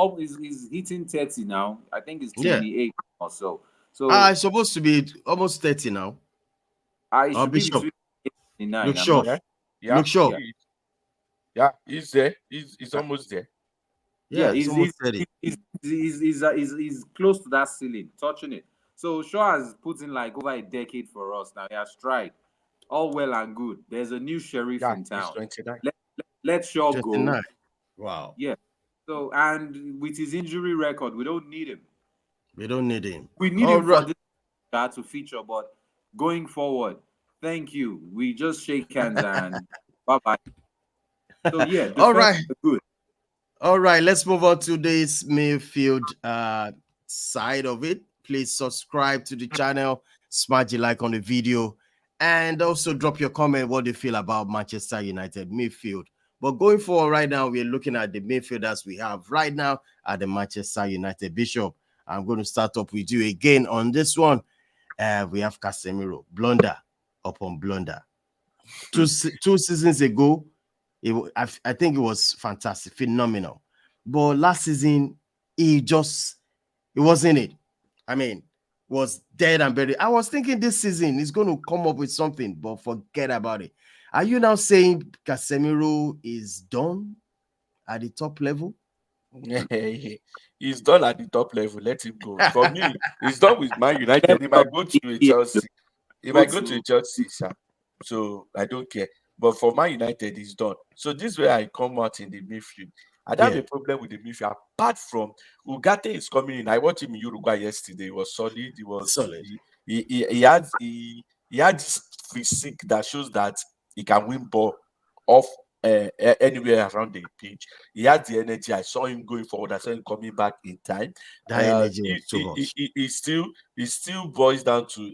hitting 30 now. I think he's 28 or so. So it's supposed to be almost 30 now. I should be between 29. Look sure. Yeah. Look sure. Yeah, he's there. He's almost there. Yeah, he's almost 30. He's close to that ceiling, touching it. So Shaw has put in like over a decade for us. Now he has tried. All well and good. There's a new sheriff in town. He's 29. Let Shaw 29. go. Wow. Yeah. So, and with his injury record, we don't need him. We don't need him. We need him for this to feature, but going forward, thank you. We just shake hands and bye-bye. So yeah, all right. Good. All right, let's move on to this midfield side of it. Please subscribe to the channel, smash the like on the video, and also drop your comment what you feel about Manchester United midfield. But going forward right now, we're looking at the midfielders we have right now at the Manchester United. Bishop, I'm going to start up with you again on this one. We have Casemiro, blunder upon blunder. Two seasons ago, I think it was fantastic, phenomenal. But last season, it wasn't it. I mean, was dead and buried. I was thinking this season he's going to come up with something, but forget about it. Are you now saying Casemiro is done at the top level? He's done at the top level. Let him go. For me, he's done with Man United. He might go to a Chelsea. He might go to a Chelsea, sir. So I don't care. But for Man United, he's done. So this way I come out in the midfield. I don't have a problem with the midfield. Apart from Ugarte is coming in. I watched him in Uruguay yesterday. He was solid. He was solid. He had this physique that shows that he can win ball off anywhere around the pitch. He had the energy. I saw him going forward. I saw him coming back in time. That energy was too much. It still boils down to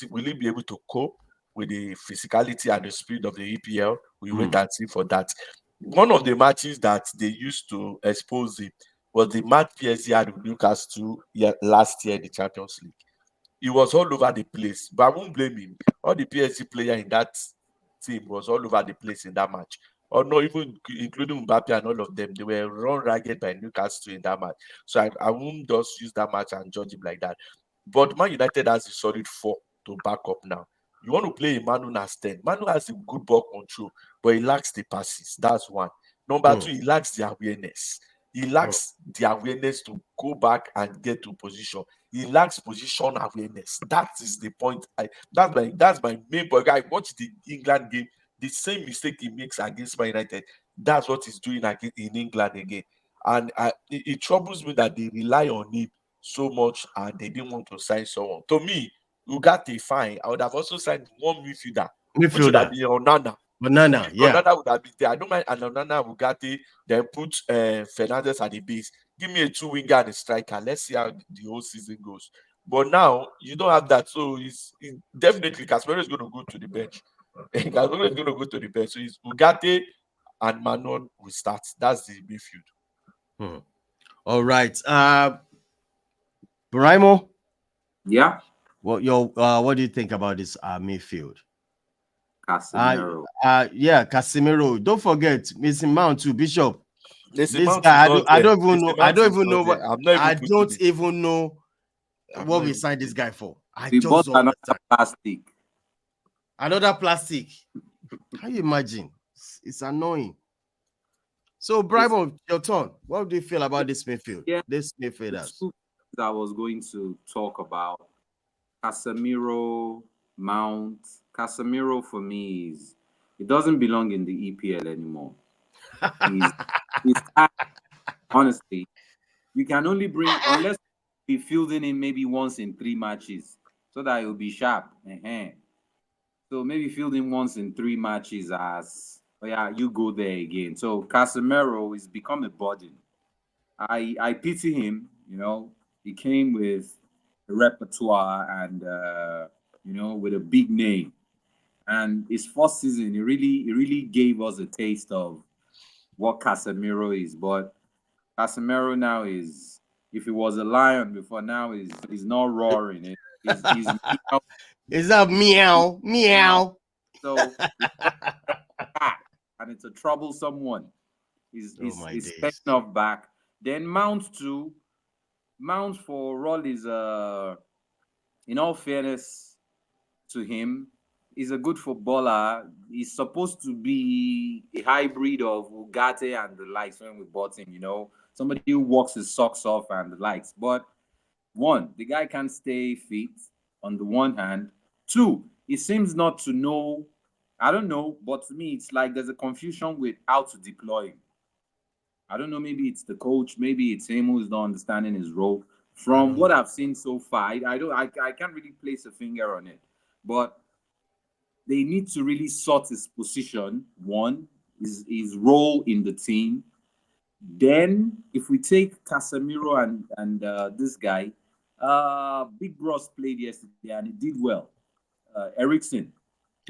will he be able to cope with the physicality and the speed of the EPL? We wait and see for that. One of the matches that they used to expose him was the match PSG had with Newcastle last year in the Champions League. He was all over the place, but I won't blame him. All the PSG player in that team was all over the place in that match. Or no, even including Mbappe and all of them, they were run ragged by Newcastle in that match. So I won't just use that match and judge him like that. But Man United has a solid 4 to back up now. You want to play Manu as 10. Manu has a good ball control, but he lacks the passes. That's one. Number 2, he lacks the awareness. He lacks the awareness to go back and get to position. He lacks position awareness. That is the point. That's my main point. I watched the England game. The same mistake he makes against Man United, that's what he's doing in England again. And it troubles me that they rely on him so much and they didn't want to sign someone. To me, Ugarte, fine. I would have also signed one midfielder. Which would have been Onana. Onana would have been there. I don't mind Onana, Ugarte, then put Fernandes at the base. Give me a 2-winger and a striker. Let's see how the whole season goes. But now, you don't have that. So it's definitely Casemiro is going to go to the bench. Casemiro is going to go to the bench. So it's Ugarte and Manon will start. That's the midfield. All right. Braimo? Yeah, What do you think about this midfield? Casemiro. Yeah, Casemiro. Don't forget, Missing Mount too, Bishop. This This amount is guy, not I there. don't even This know. I amount don't is even not know there. what. I'm not I even putting don't it. even know I'm what not we even signed putting this it. guy for. I We just bought don't another understand. plastic. Another plastic. How you imagine? It's annoying. So, It's, Brimo, your turn. What do you feel about this midfield? yeah, This the midfielders. two things I was going to talk about: Casemiro, Mount. Casemiro for me is it doesn't belong in the EPL anymore. He's he's tired, honestly. You can only bring unless be fielding him maybe once in 3 matches so that he'll be sharp. So maybe field him once in 3 matches as oh yeah, you go there again. So Casemiro is become a burden. I pity him, he came with a repertoire and with a big name. And his first season, he really gave us a taste of what Casemiro is. But Casemiro now is, if he was a lion before now, is not roaring. He's meow, Is that meow? meow. Meow. So it's not back, and it's a troublesome one. He's Oh he's, my he's days. stepping off back. Then Mount too. Mount for Roll is in all fairness to him, he's a good footballer. He's supposed to be a hybrid of Ugarte and the likes when we bought him, somebody who walks his socks off and the likes. But one, the guy can't stay fit on the one hand. Two, he seems not to know. I don't know, but to me, it's like there's a confusion with how to deploy him. I don't know, maybe it's the coach, maybe it's him who's not understanding his role. I From don't what know. I've seen so far, I can't really place a finger on it. But they need to really sort his position, one, his role in the team. Then, if we take Casemiro and this guy, Big Bros played yesterday and he did well. Ericsson,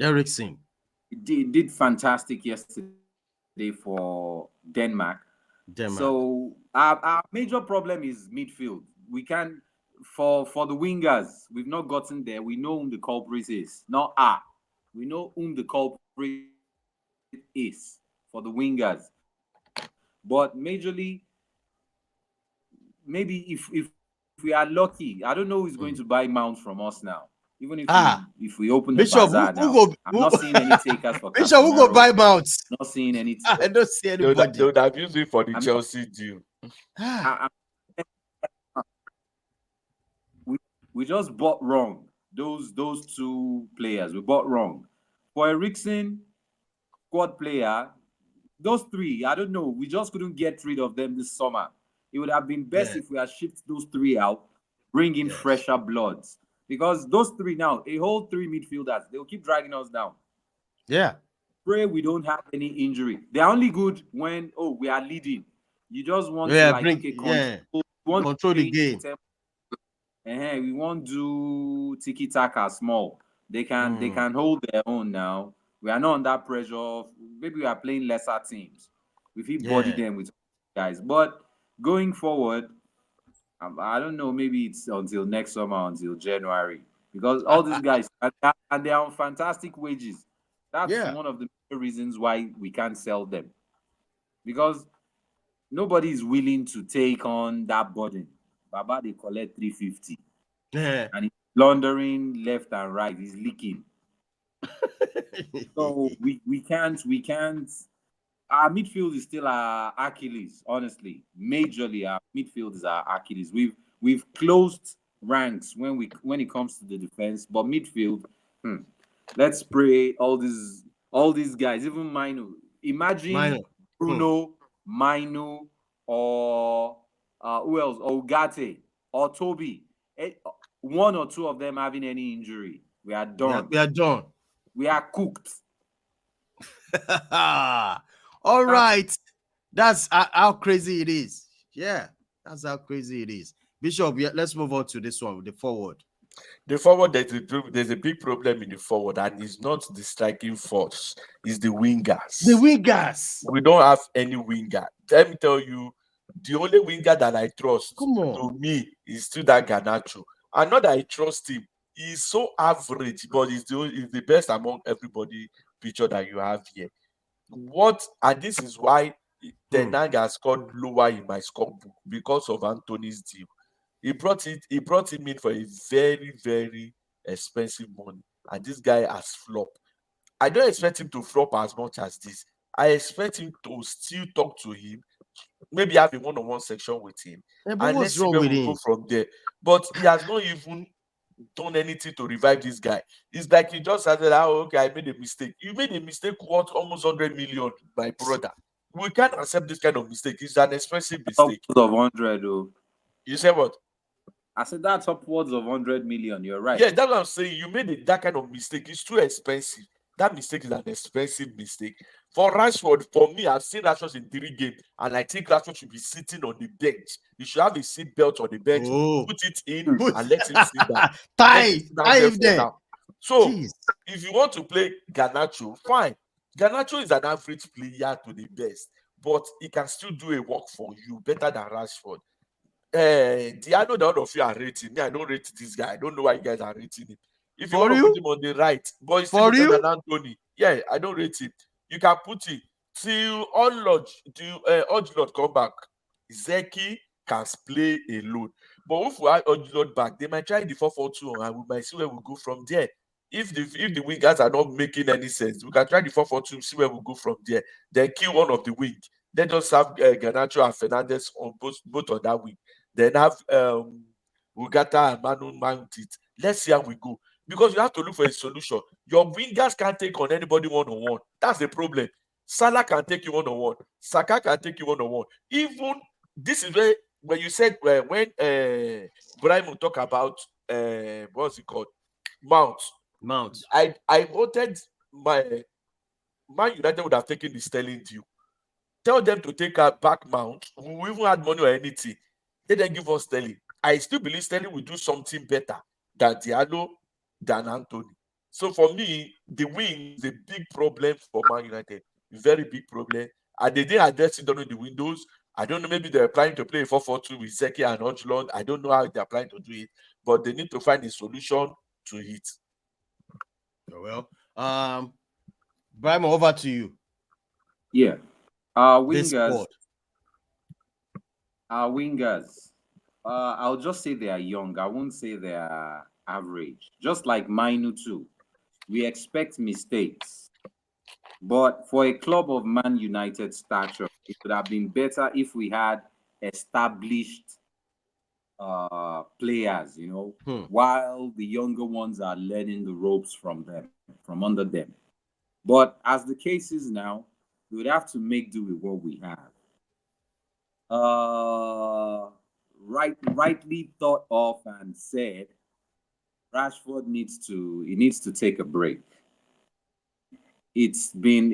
Ericsson. he did fantastic yesterday for Denmark. Denmark. So our major problem is midfield. We can for the wingers, we've not gotten there. We know whom the culprit is. Not we know whom the culprit is for the wingers. But majorly, maybe if we are lucky, I don't know who's going to buy Mount from us now. Even if we open the bazaar Bishop, now, who I'm go not seeing any takers for Bishop, who go Casemiro. buy mounts? Not seeing any. I don't see They anybody. would have used it for the I'm not. Chelsea deal. I, we we just bought wrong. Those two players we bought wrong. For Ericsson, squad player, those three, I don't know. We just couldn't get rid of them this summer. It would have been best Yeah. if we had shipped those three out, bring in Yes. fresher bloods. Because those three now, a whole three midfielders, they'll keep dragging us down. Yeah. Pray we don't have any injury. They're only good when we are leading. You just want to Yeah. like Bring. okay, Yeah. control. You want Control to the change the game. tempo. We won't do tiki taka small. They Mm. can hold their own now. We are not under pressure. Maybe we are playing lesser teams. If we body Yeah. them with guys, but going forward, I don't know. Maybe it's until next summer, until January, because all these guys and they are on fantastic wages. That's Yeah. one of the major reasons why we can't sell them because nobody is willing to take on that burden. Baba, they collect 350 Yeah. and he's laundering left and right. He's leaking. So we can't. Our midfield is still our Achilles, honestly. Majorly, our midfield is our Achilles. We've closed ranks when it comes to the defense, but midfield, hmm, let's pray all these guys, even Mino. Minor. Imagine Hmm. Bruno, Mino, or who else? Or Ugarte or Toby. One or two of them having any injury, we are done. We are done. We are cooked. All right. That's how crazy it is. Yeah. That's how crazy it is. Bishop, yeah, let's move on to this one with the forward. The forward, there's a big problem in the forward, and it's not the striking force, it's the The wingers. wingers. We don't have any winger. Let me tell you, the only winger that I trust Come on. to me is still that Garnacho. And not that I trust him. He's so average, but he's the best among everybody picture that you have here. And this is why Tenag has scored lower in my scorebook because of Anthony's deal. He brought him in for a very, very expensive money. And this guy has flopped. I don't expect him to flop as much as this. I expect him to still talk to him, maybe have a one-on-one section with him, Yeah, but and what's let's see wrong where with we go him? from there. But he has not even done anything to revive this guy. It's like he just said, "Oh, okay, I made a mistake." You made a mistake worth almost 100 million, my brother. We can't accept this kind of mistake. It's an expensive mistake. Upwards of 100, oh. You say what? I said that's upwards of 100 million. You're right. Yeah, that's what I'm saying. You made that kind of mistake. It's too expensive. That mistake is an expensive mistake. For Rashford, for me, I've seen Rashford in 3 games, and I think Rashford should be sitting on the bench. He should have a seat belt on the bench, Oh, put it in, put and let him sit down. Let him tie, sit down tie there him for there. now. So, Jeez. if you want to play Garnacho, fine. Garnacho is an average player to the best, but he can still do a work for you better than Rashford. I know that all of you are rating me. I don't rate this guy. I don't know why you guys are rating him. If you For want to put you? him on the right, but he's still For better than you? Anthony. Yeah, I don't rate him. You can put it till Odlord come back. Zeki can play alone. But if we have Odlord back, they might try the 4-4-2 and we might see where we go from there. If the wingers are not making any sense, we can try the 4-4-2, see where we go from there. Then kill one of the wing. Then just have Garnacho and Fernandez on both on that wing. Then have Ugata and Man Utd. Let's see how we go. Because you have to look for a solution. Your wingers can't take on anybody one-on-one. That's the problem. Salah can take you one-on-one. Saka can take you one-on-one. Even this is where when you said when Brian will talk about what's it called? Mount. Mount. I wanted my Man United would have taken the Sterling deal. Tell them to take our back mount. We even had money or anything. They then give us Sterling. I still believe Sterling will do something better than Diallo, than Anthony. So for me, the wing is a big problem for Man United. Very big problem. And they didn't address it on the windows. I don't know, maybe they're planning to play a 4-4-2 with Zeki and Ojlund. I don't know how they're planning to do it, but they need to find a solution to it. Well, Brian, over to you. Yeah. This Wingers. squad. Wingers. I'll just say they are young. I won't say they are average. Just like Minu too. We expect mistakes. But for a club of Man United stature, it would have been better if we had established players, while the younger ones are learning the ropes from them, from under them. But as the case is now, we would have to make do with what we have. Rightly thought of and said, Rashford needs to take a break. It's been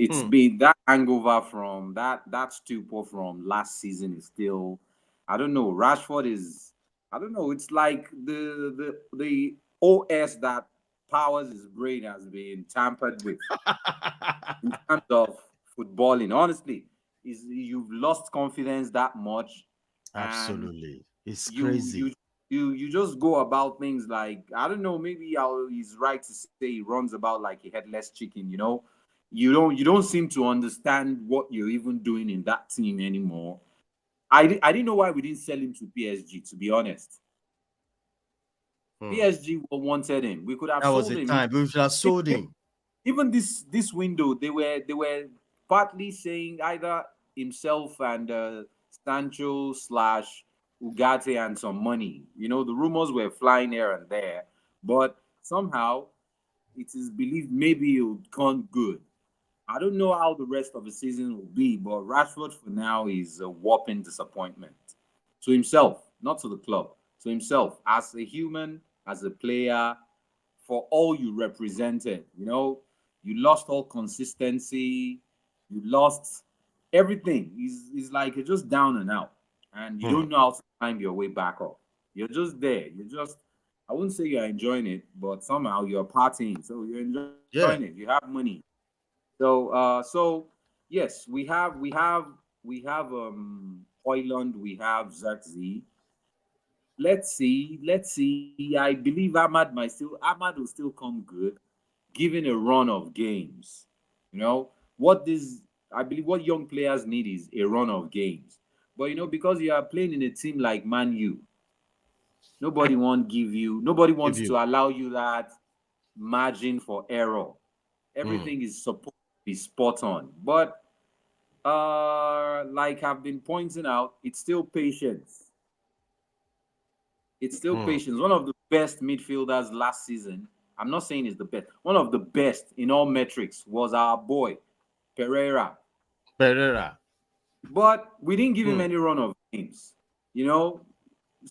that hangover from that stupor from last season is still, I don't know. Rashford is, I don't know. It's like the OS that powers his brain has been tampered with in terms of footballing. Honestly, is you've lost confidence that much, and Absolutely. It's you crazy. you just go about things like, I don't know, maybe he's right to say he runs about like a headless chicken. You don't seem to understand what you're even doing in that team anymore. I didn't know why we didn't sell him to PSG, to be honest. PSG wanted him. We could have That was sold the him. time. We should have sold him. Even this window, they were partly saying either himself and Sancho slash Ugarte and some money. The rumors were flying here and there, but somehow it is believed maybe it would come good. I don't know how the rest of the season will be, but Rashford for now is a whopping disappointment to himself, not to the club, to himself as a human, as a player, for all you represented. You lost all consistency, you lost everything. He's like you're just down and out, and you don't know how to climb your way back up. You're just there. I wouldn't say you're enjoying it, but somehow you're partying. So you're enjoying it. Yeah. You have money. So yes, we have Hoyland, we have Zerkzee. let's see. Let's see. I believe Ahmad will still come good, given a run of games. You know what this I believe what young players need is a run of games. But because you are playing in a team like Man U, nobody Give wants you. to allow you that margin for error. Mm. Everything is supposed to be spot on. But like I've been pointing out, it's still patience. It's still Mm. patience. One of the best midfielders last season, I'm not saying he's the best, one of the best in all metrics was our boy, Pereira. Pereira. But we didn't give him Mm. any run of games, you know.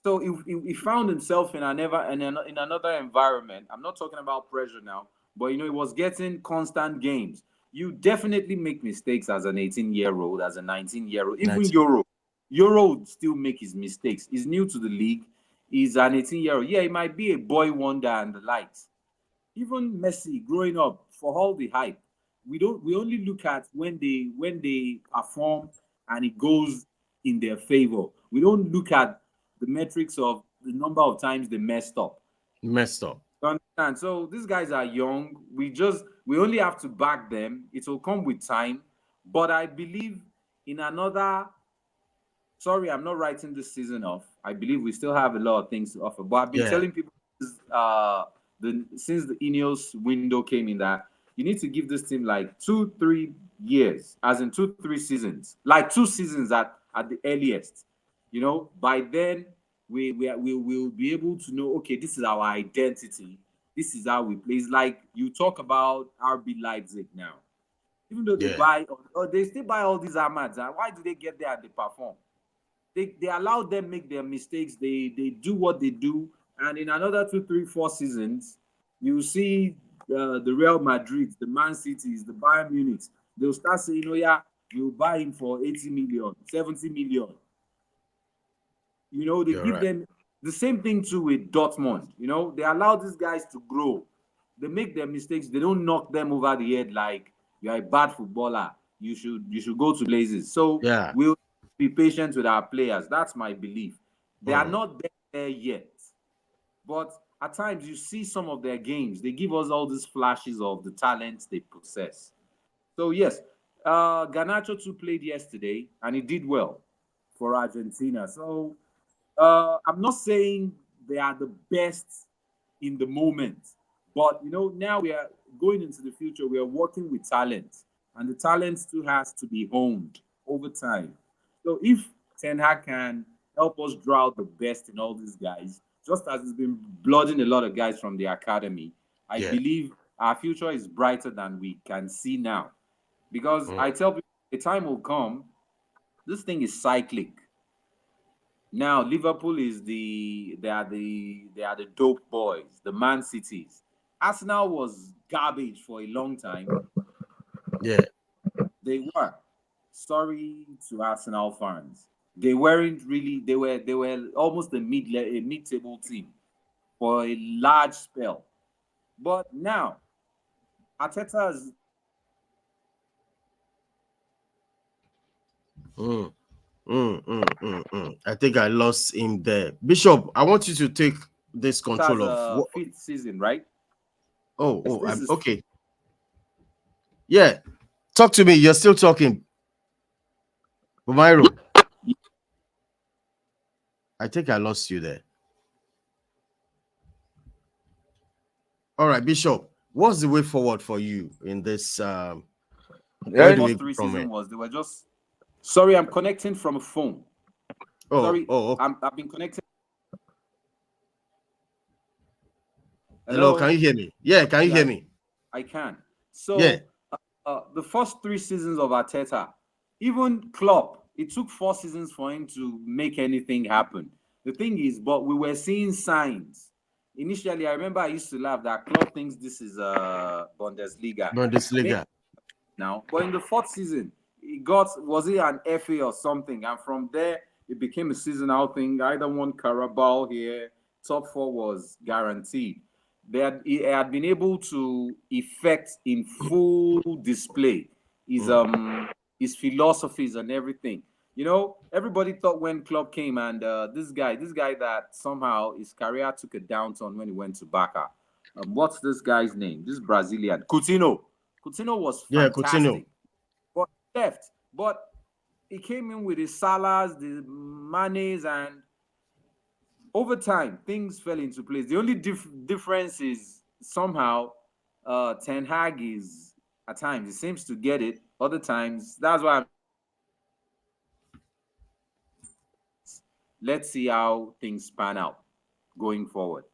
So he found himself in another environment. I'm not talking about pressure now, but he was getting constant games. You definitely make mistakes as an 18-year-old, as a 19-year-old, even 19. Euro would still make his mistakes. He's new to the league. He's an 18-year-old. Yeah, he might be a boy wonder and the likes. Even Messi growing up, for all the hype, we only look at when they perform and it goes in their favor. We don't look at the metrics of the number of times they messed up. Messed up. You understand? So these guys are young. We only have to back them. It will come with time. But I believe in another. Sorry, I'm not writing this season off. I believe we still have a lot of things to offer. But I've been Yeah. telling people since the Ineos window came in that you need to give this team like 2-3 years, as in 2-3 seasons, like 2 seasons at the earliest. By then we will be able to know. Okay, this is our identity. This is how we play. It's like you talk about RB Leipzig now. Even though Yeah. they still buy all these Ahmads, and why do they get there and they perform? They allow them make their mistakes. They do what they do, and in another 2, 3, 4 seasons, you see the Real Madrid, the Man Cities, the Bayern Munich. They'll start saying, "Oh yeah, we'll buy him for 80 million, 70 million." They You're give right. them the same thing too with Dortmund. They allow these guys to grow. They make their mistakes. They don't knock them over the head like you're a bad footballer. You should go to blazes. So Yeah. we'll be patient with our players. That's my belief. They are Mm. not there yet. But at times you see some of their games. They give us all these flashes of the talents they possess. So yes, Garnacho too played yesterday and he did well for Argentina. So I'm not saying they are the best in the moment, but now we are going into the future. We are working with talent, and the talent still has to be honed over time. So if Ten Hag can help us draw out the best in all these guys, just as he's been blooding a lot of guys from the academy, I Yeah. believe our future is brighter than we can see now. Because Mm. I tell people, the time will come. This thing is cyclic. Now Liverpool is they are the dope boys, the Man Cities. Arsenal was garbage for a long time. Yeah. They were. Sorry to Arsenal fans. They weren't really. They were almost a mid-table team for a large spell. But now Arteta's Mm. I think I lost him there. Bishop, I want you to take this control of a what. fifth season, right? Oh, Yes, oh, this I'm is okay. Yeah. Talk to me. You're still talking. Bumairo, I think I lost you there. All right, Bishop. What's the way forward for you in this? Where Yeah, do we first go three from season it? was. They were just. Sorry, I'm connecting from a phone. Oh, Sorry, oh, okay. I've been connected. Hello, can Hello. you hear me? Yeah, can you hear Yeah, me? I can. Yeah. So the first 3 seasons of Arteta, even Klopp, it took 4 seasons for him to make anything happen. The thing is, but we were seeing signs. Initially, I remember I used to laugh that Klopp thinks this is Bundesliga. Maybe Bundesliga. now, but in the fourth season, he got was he an FA or something, and from there it became a seasonal thing. Either one Carabao here, top four was guaranteed. He had been able to effect in full display his Mm. his philosophies and everything. You know, everybody thought when Klopp came and this guy that somehow his career took a downturn when he went to Barca. What's this guy's name? This Brazilian, Coutinho. Coutinho was Yeah, Coutinho. fantastic, but he left. But he came in with his Salahs, the Manes, and over time things fell into place. The only difference is somehow Ten Hag is at times he seems to get it. Other times, that's why let's see how things pan out going forward.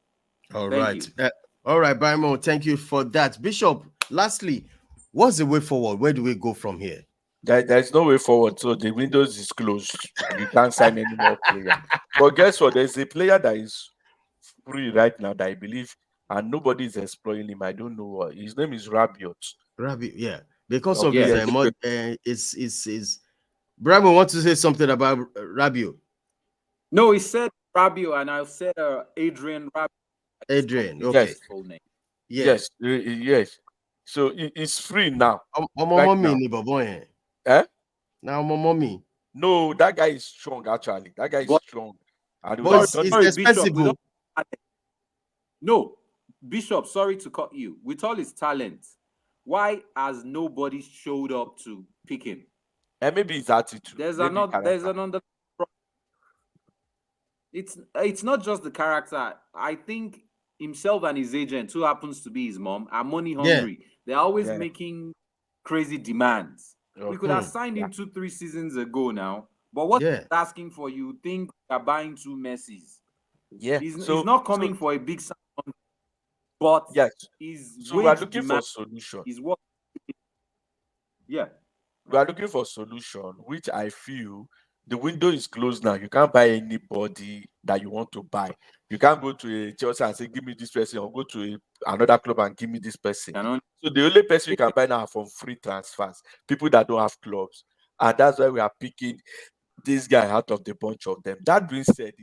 All Thank right. you. All right, Bimo, thank you for that. Bishop, lastly, what's the way forward? Where do we go from here? There's no way forward. So the windows is closed. You can't sign any more player. But guess what? There's a player that is free right now that I believe, and nobody is exploring him. I don't know what his name is. Rabiot. Rabi, yeah. Because Of of his Yes. is Brahmo wants to say something about Rabio. No, he said Fabio, and I said Adrian Rabiot. Adrian, okay. Yes. His full name. Yeah. Yes. Yes. So it's free now. Right Mommy now. ni boy. Eh? Now mommy. No, that guy is strong. Actually, that guy is But- strong. And But we it's Sorry, expensive. Bishop. No, Bishop. Sorry to cut you. With all his talent, why has nobody showed up to pick him? and maybe his attitude. There's maybe another. There's character. another. It's not just the character. I think himself and his agent, who happens to be his mom, are money hungry. They're always Yeah. making crazy demands. We could have signed him 2-3 seasons ago now. But what Yeah. he's asking for, you think they're buying two Messis. Yeah. He's So not coming for a big sign, but yes. his So we are wage looking for demand solution. is what. Yeah. We are looking for solution, which I feel the window is closed now. You can't buy anybody that you want to buy. You can't go to a Chelsea and say, "Give me this person," or go to another club and give me this person. Can only So the only person you can buy now are from free transfers, people that don't have clubs, and that's why we are picking this guy out of the bunch of them. That being said,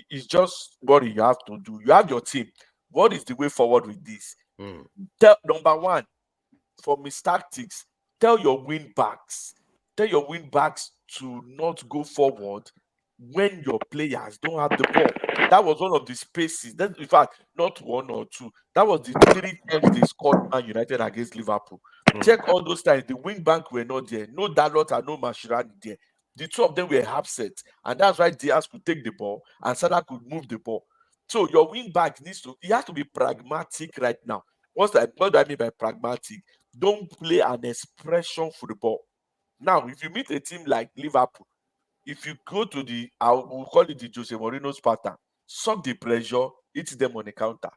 is just what you have to do. You have your team. What is the way forward with this? Number one, from his tactics, tell your wing backs to not go forward when your players don't have the ball. That was one of the spaces. That, in fact, not one or two. That was the 3 times they scored Man United against Liverpool. Check all those times. The wing back were not there. No Dalot and no Mascherano there. The two of them were absent, and that's why Diaz could take the ball and Salah could move the ball. So your wing back he has to be pragmatic right now. What do I mean by pragmatic? Don't play an expression football. Now, if you meet a team like Liverpool, if you go to we'll call it the Jose Mourinho's pattern, suck the pressure, hit them on the counter.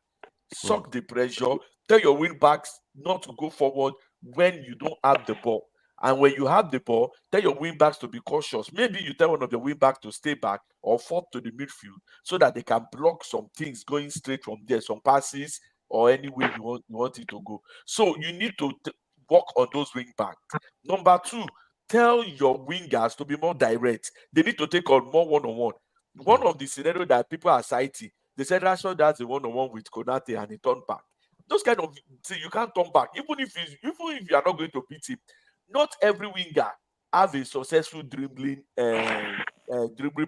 Suck the pressure, tell your wing backs not to go forward when you don't have the ball. And when you have the ball, tell your wing backs to be cautious. Maybe you tell one of the wing backs to stay back or fall to the midfield so that they can block some things going straight from there, some passes or any way you want it to go. So you need to work on those wing backs. Number two, tell your wingers to be more direct. They need to take on more one-on-one. One of the scenarios that people are citing, they said Rashford does a one-on-one with Konate and he turned back. Those kind of things you can't turn back, even if you are not going to beat him. Not every winger have a successful dribbling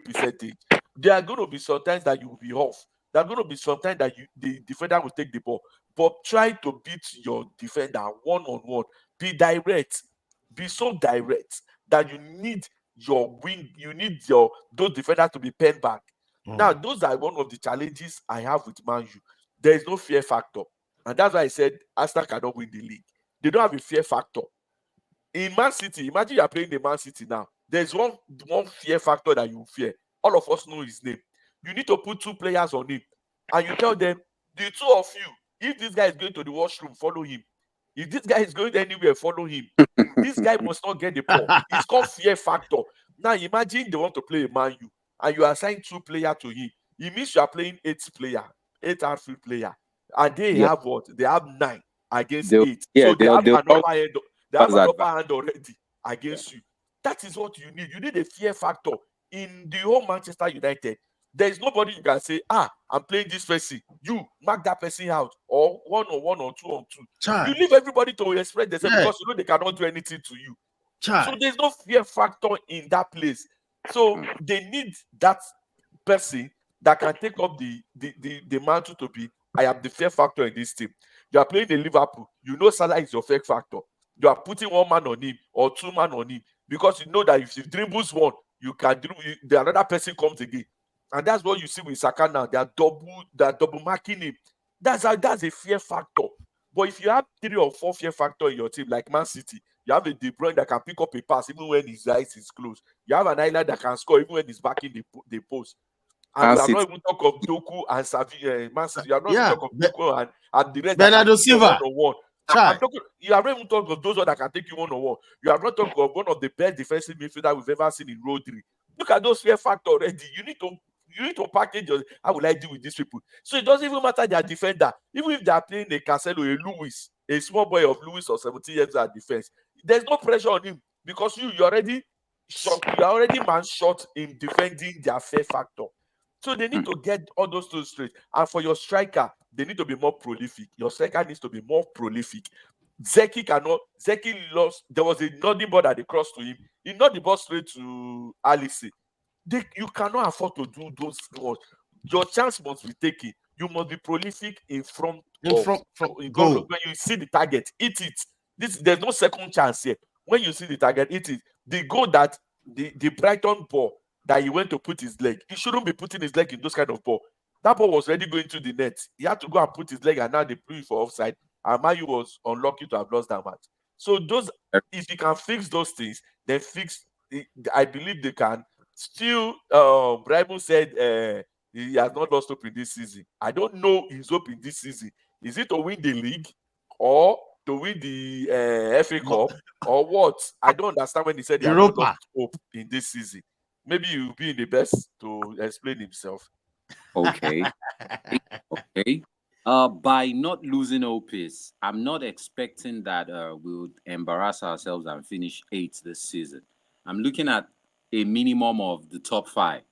percentage. There are going to be sometimes that you will be off. There are going to be sometimes that the defender will take the ball, but try to beat your defender one-on-one. Be direct. Be so direct that you need those defenders to be penned back. Now, those are one of the challenges I have with Man U. There is no fear factor. And that's why I said Arsenal cannot win the league. They don't have a fear factor. In Man City, imagine you are playing the Man City now. There's one fear factor that you fear. All of us know his name. You need to put 2 players on him. And you tell them, the 2 of you, if this guy is going to the washroom, follow him. If this guy is going anywhere, follow him. This guy must not get the ball. It's called fear factor. Now imagine they want to play a Man U and you assign 2 players to him. It means you are playing 8 outfield player. And they have what? They have 9 against 8. So they have an upper hand. They have an upper hand already against you. That is what you need. You need a fear factor. In the whole Manchester United, there is nobody you can say, I'm playing this person. You mark that person out, or 1-on-1 or 2-on-2. You leave everybody to express themselves because you know they cannot do anything to you. So there's no fear factor in that place. So they need that person that can take up the mantle to be, I am the fear factor in this team. You are playing in Liverpool, you know Salah is your fear factor. You are putting one man on him or two man on him because you know that if he dribbles one, you can dribble, the another person comes again. And that's what you see with Saka now. They are double marking him. That's a fear factor. But if you have 3 or 4 fear factor in your team, like Man City, you have a De Bruyne that can pick up a pass even when his eyes is closed. You have an Island that can score even when he's backing the post. And we have not even talked of Doku and Savi, Man City. You have not even talked of Doku and the rest that can take you one-on-one. You have not even talked of those that can take you one-on-one. You have not talked of one of the best defensive midfielders we've ever seen in Rodri. Look at those fear factor already. You need to package your, how will I deal with these people? So it doesn't even matter their defender. Even if they are playing a Cancelo, a Lewis, a small boy of Lewis or 17 years at defense, there's no pressure on him because you already shot, you are already man short in defending their fear factor. So they need to get all those two straight. And for your striker, they need to be more prolific. Your striker needs to be more prolific. Zeki lost. There was a nodding ball that they crossed to him. He knocked the ball straight to Alice. You cannot afford to do those things. Your chance must be taken. You must be prolific in front of goal. When you see the target, hit it. There's no second chance here. When you see the target, hit it. The goal that the Brighton ball that he went to put his leg, he shouldn't be putting his leg in those kind of ball. That ball was already going to the net. He had to go and put his leg, and now they blew for offside. And Man U was unlucky to have lost that match. So those, if you can fix those things, then I believe they can. Still, Braimu said he has not lost hope in this season. I don't know his hope in this season. Is it to win the league or to win the FA Cup or what? I don't understand when he said he has not lost hope in this season. Maybe he'll be in the best to explain himself. Okay. Okay. By not losing hope, I'm not expecting that we'll embarrass ourselves and finish 8th this season. I'm looking at a minimum of the top 5.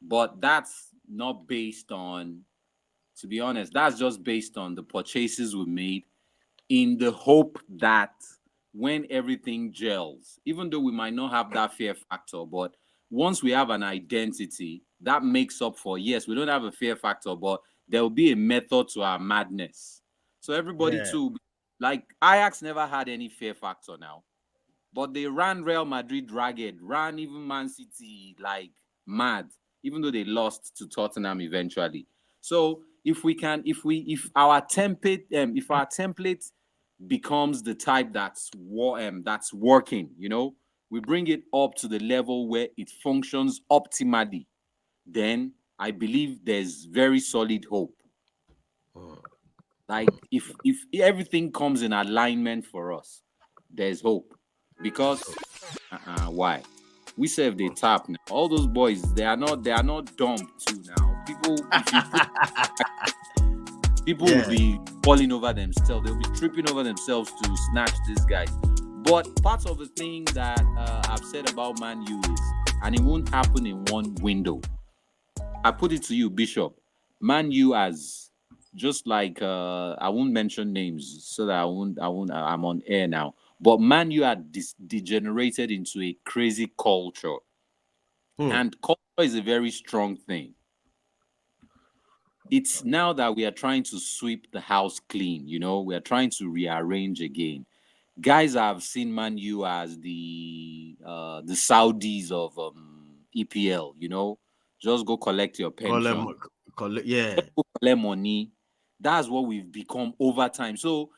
But that's not based on, to be honest, that's just based on the purchases we made in the hope that when everything gels, even though we might not have that fear factor, but once we have an identity, that makes up for, yes, we don't have a fear factor, but there will be a method to our madness. So everybody too, like Ajax never had any fear factor now, but they ran Real Madrid ragged, ran even Man City like mad, even though they lost to Tottenham eventually. So if our template becomes the type that's working, we bring it up to the level where it functions optimally, then I believe there's very solid hope. Like if everything comes in alignment for us, there's hope. Because why? We serve the tap now. All those boys, they are not dumb too now. People will be falling over themselves. They'll be tripping over themselves to snatch these guys. But part of the thing that I've said about Man U is, and it won't happen in one window. I put it to you, Bishop. Man U has, just like I won't mention names so that I'm on air now. But Man U had degenerated into a crazy culture. And culture is a very strong thing. It's now that we are trying to sweep the house clean, we are trying to rearrange again. Guys have seen Man U as the Saudis of EPL, just go collect your pension. Just go collect money. That's what we've become over time. So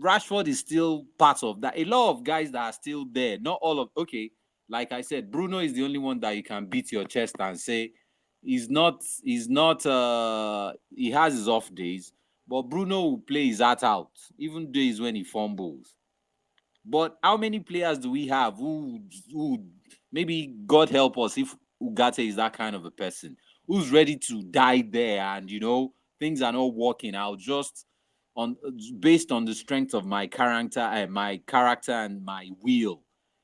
Rashford is still part of that. A lot of guys that are still there, not all of, okay, like I said, Bruno is the only one that you can beat your chest and say he has his off days, but Bruno will play his heart out, even days when he fumbles. But how many players do we have who maybe God help us if Ugarte is that kind of a person who's ready to die there and things are not working out just based on the strength of my character and my will.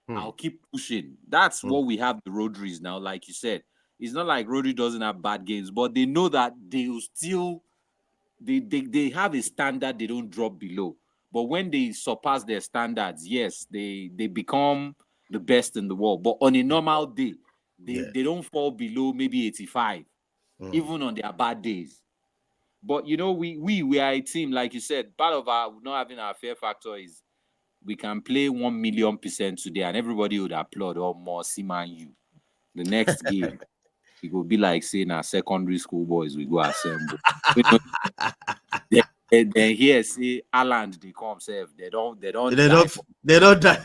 I'll keep pushing. That's what we have the Rodris now. Like you said, it's not like Rodri doesn't have bad games, but they know that they will still they have a standard they don't drop below. But when they surpass their standards, yes, they become the best in the world. But on a normal day, they don't fall below maybe 85, even on their bad days. But you know, we are a team, like you said. Part of our not having our fear factor is we can play 1,000,000% today, and everybody would applaud or more Man U. The next game, it will be like saying our secondary school boys we go assemble. Then here see Alan they come save. They don't die. They don't die.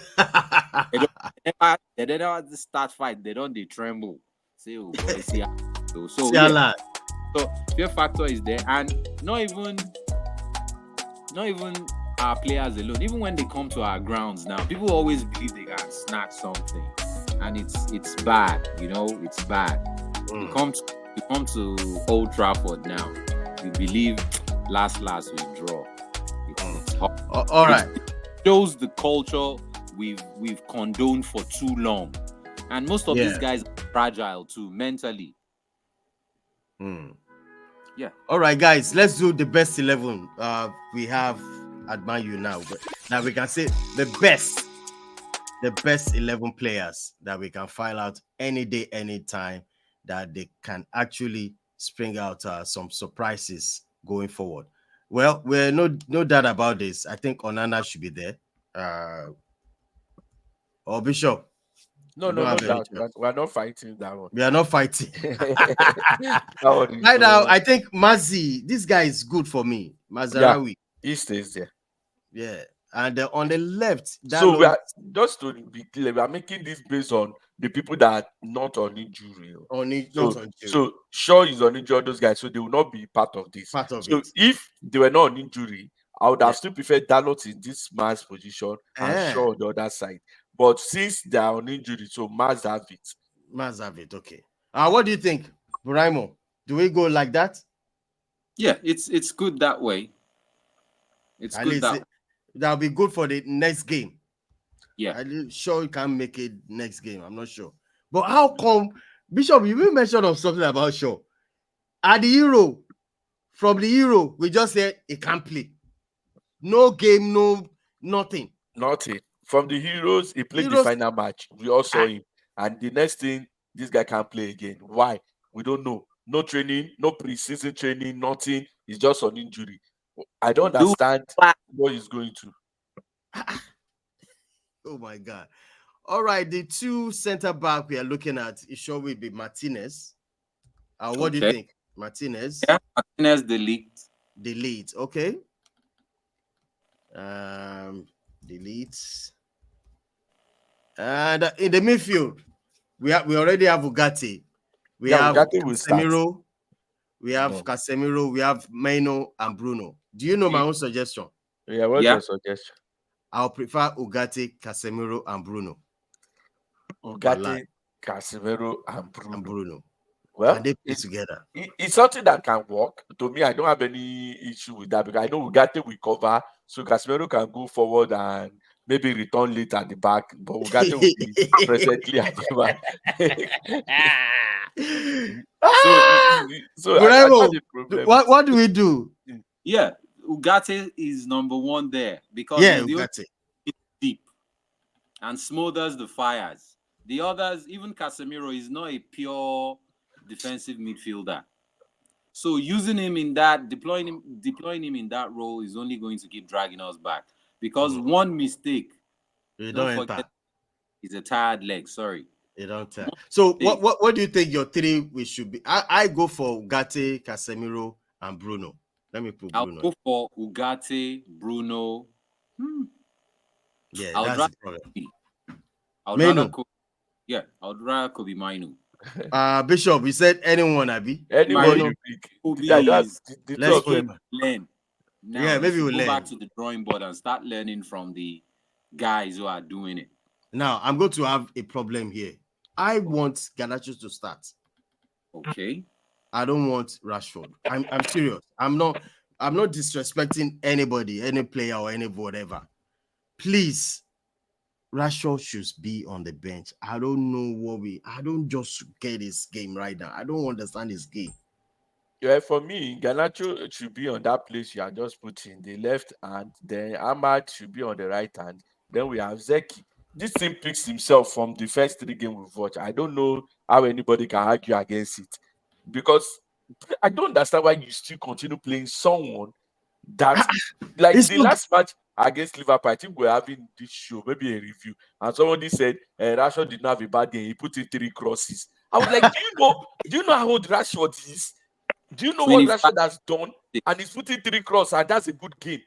They never start fight. They don't they tremble. Say oh boy, see so See yeah. Alan. So fear factor is there, and not even our players alone. Even when they come to our grounds now, people always believe they can snatch something, and it's bad. You know, it's bad. You come to Old Trafford now, you believe last we draw. It's hard. All right. It shows the culture we've condoned for too long, and most of these guys are fragile too mentally. Yeah. All right, guys, let's do the best 11 we have at Man U now. But now we can say the best 11 players that we can find out any day, anytime, that they can actually spring out some surprises going forward. Well, we're no doubt about this. I think Onana should be there. Or Bishop. No doubt. We're not fighting that one. We are not fighting. Right now, I think Mazi, this guy is good for me. Mazarawi. Yeah, he stays there. Yeah. And on the left, so we are just to be clear, we are making this based on the people that are not on injury. So Shaw is on injury, those guys, so they will not be part of this. If they were not on injury, I would have still preferred Dalot in this man's position and Shaw on the other side. But since they are on injury, so Maz have it. Okay. What do you think, Buraimo? Do we go like that? Yeah, it's good that way. It's good that way. That'll be good for the next game. Yeah. I'm sure you can make it next game. I'm not sure. But how come, Bishop, you mentioned of something about Shaw? At the Euro, from the Euro, we just said he can't play. No game, no nothing. Nothing. From the Heroes, he played the final match. We all saw him. And the next thing, this guy can't play again. Why? We don't know. No training, no pre-season training, nothing. He's just on injury. I don't understand what he's going to. Oh my God. All right, the two center back we are looking at, it sure will be Martinez. What do you think? Martinez? Yeah, Martinez delete. Okay. Delete. And in the midfield, we already have Ugarte. We have Casemiro. We have Casemiro. We have Maino and Bruno. Do you know my own suggestion? Yeah, what's your suggestion? I'll prefer Ugarte, Casemiro, and Bruno. Ugarte, Casemiro, and Bruno. Well, they play together. It's something that can work. To me, I don't have any issue with that because I know Ugarte will cover, so Casemiro can go forward and maybe return late at the back, but Ugarte will be presently at the back. so what do we do? Yeah, Ugarte is number one there because Ugarte is deep and smothers the fires. The others, even Casemiro, is not a pure defensive midfielder. So using him in that, deploying him in that role is only going to keep dragging us back. Because one mistake, don't forget, is a tired leg. Sorry. You don't tell. So what do you think your three we should be? I go for Ugarte, Casemiro, and Bruno. Let me put Bruno. I'll go for Ugarte, Bruno. Yeah, that's the problem. I would rather Kobe Mainu. Bishop, you said anyone, Abi? Anyone you pick. Let's learn. Now, maybe we'll go back to the drawing board and start learning from the guys who are doing it. Now, I'm going to have a problem here. I want Garnacho to start. Okay. I don't want Rashford. I'm serious. I'm not disrespecting anybody, any player or any whatever. Please, Rashford should be on the bench. I don't know I don't just get his game right now. I don't understand his game. Yeah, for me, Ganacho should be on that place you are just putting the left hand. Then Ahmad should be on the right hand. Then we have Zeki. This team picks himself from the first 3 games we've watched. I don't know how anybody can argue against it because I don't understand why you still continue playing someone that, like It's the not, last match against Liverpool. I think we're having this show, maybe a review, and somebody said Rashford did not have a bad day. He put in 3 crosses. I was like, do you know how old Rashford is? Do you know what 25. Rashford has done? And he's putting 3 crosses, and that's a good game.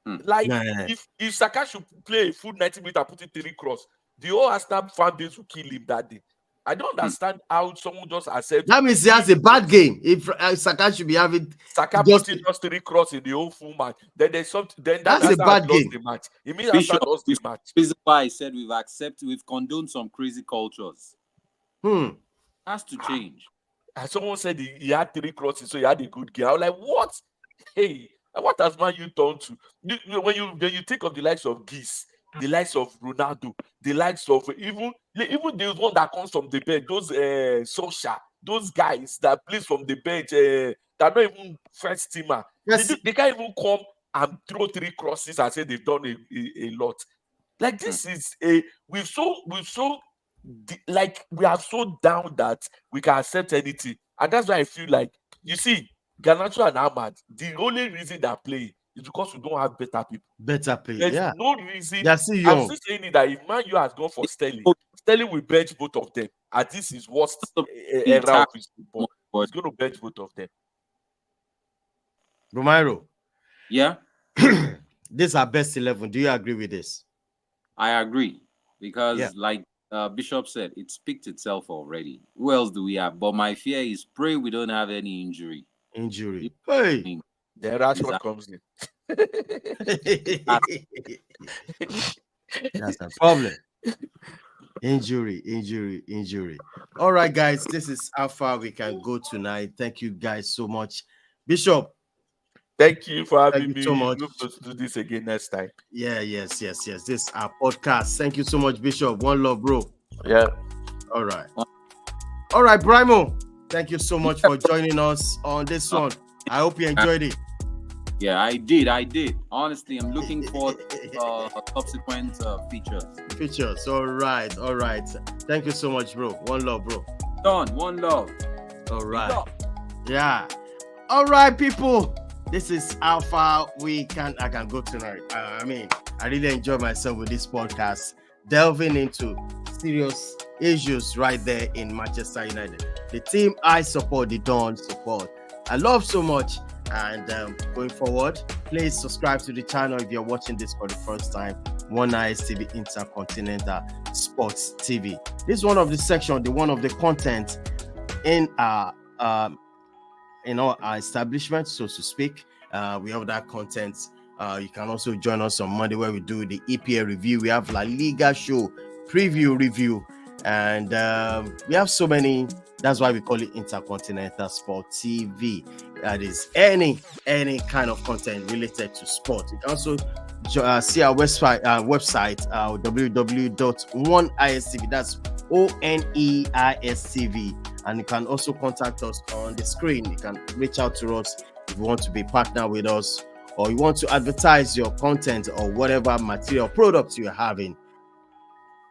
Like, nah. if Saka should play a full 90 minutes and put in 3 crosses, the whole Arsenal fan base will kill him that day. I don't understand how someone just accepts. That means he has a bad game. If Saka should be having Saka just, put in just 3 crosses in the whole full match, then there's something. Then that that's a Arsenal has bad lost game. the match. It means Bishop, Arsenal lost the match. reason why I said we've condoned some crazy cultures. Has to change. And someone said he had 3 crosses, so he had a good game. I was like, what? Hey, what has Man U turned to? When you think of the likes of Geese, the likes of Ronaldo, the likes of even the one that comes from the bench, those Solskjaer, those guys that plays from the bench, that not even first teamer. Yes. They can't even come and throw 3 crosses and say they've done a lot. Like this is we've so like we are so down that we can accept anything, and that's why I feel like, you see, Garnacho and Ahmad, the only reason they're playing is because we don't have better people. Better play. There's Yeah. no reason. They're still I'm young. still saying it that if Man U has gone for Sterling will bench both of them. And this is worst era of his football. He's going to bench both of them. Romero. Yeah. This is our best 11. Do you agree with this? I agree. Because like Bishop said, it speaks itself already. Who else do we have? But my fear is pray we don't have any injury. Hey. Then Rashford comes in. That's a problem. Injury. All right, guys, this is how far we can go tonight. Thank you guys so much. Bishop, thank you for having me so much. Look to do this again next time. Yes. This is our podcast. Thank you so much, Bishop. One love, bro. Yeah. All right, Brimo. Thank you so much for joining us on this one. I hope you enjoyed it. Yeah, I did. Honestly, I'm looking forward to subsequent features. All right. Thank you so much, bro. One love, bro. Done. One love. All right. Yeah. All right, people. This is how far I can go tonight. I really enjoy myself with this podcast, delving into serious issues right there in Manchester United. The team I support, the Don support. I love so much. And going forward, please subscribe to the channel if you're watching this for the first time. One ISTV Intercontinental Sports TV. This is one of the sections, one of the content in our establishment, so to speak. We have that content. You can also join us on Monday where we do the EPL review. We have La Liga show preview review, and we have so many. That's why we call it Intercontinental Sport TV. That is any kind of content related to sport. You can also see our website www.oneistv. That's ONEISTV. And you can also contact us on the screen. You can reach out to us if you want to be partner with us, or you want to advertise your content or whatever material products you're having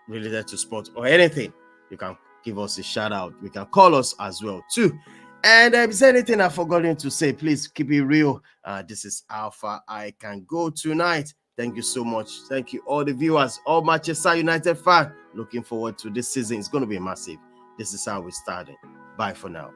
related to sport or anything. You can give us a shout out. You can call us as well too. And if there's anything I've forgotten to say, please keep it real. This is how far I can go tonight. Thank you so much. Thank you, all the viewers, all Manchester United fans. Looking forward to this season. It's going to be massive. This is how we're starting. Bye for now.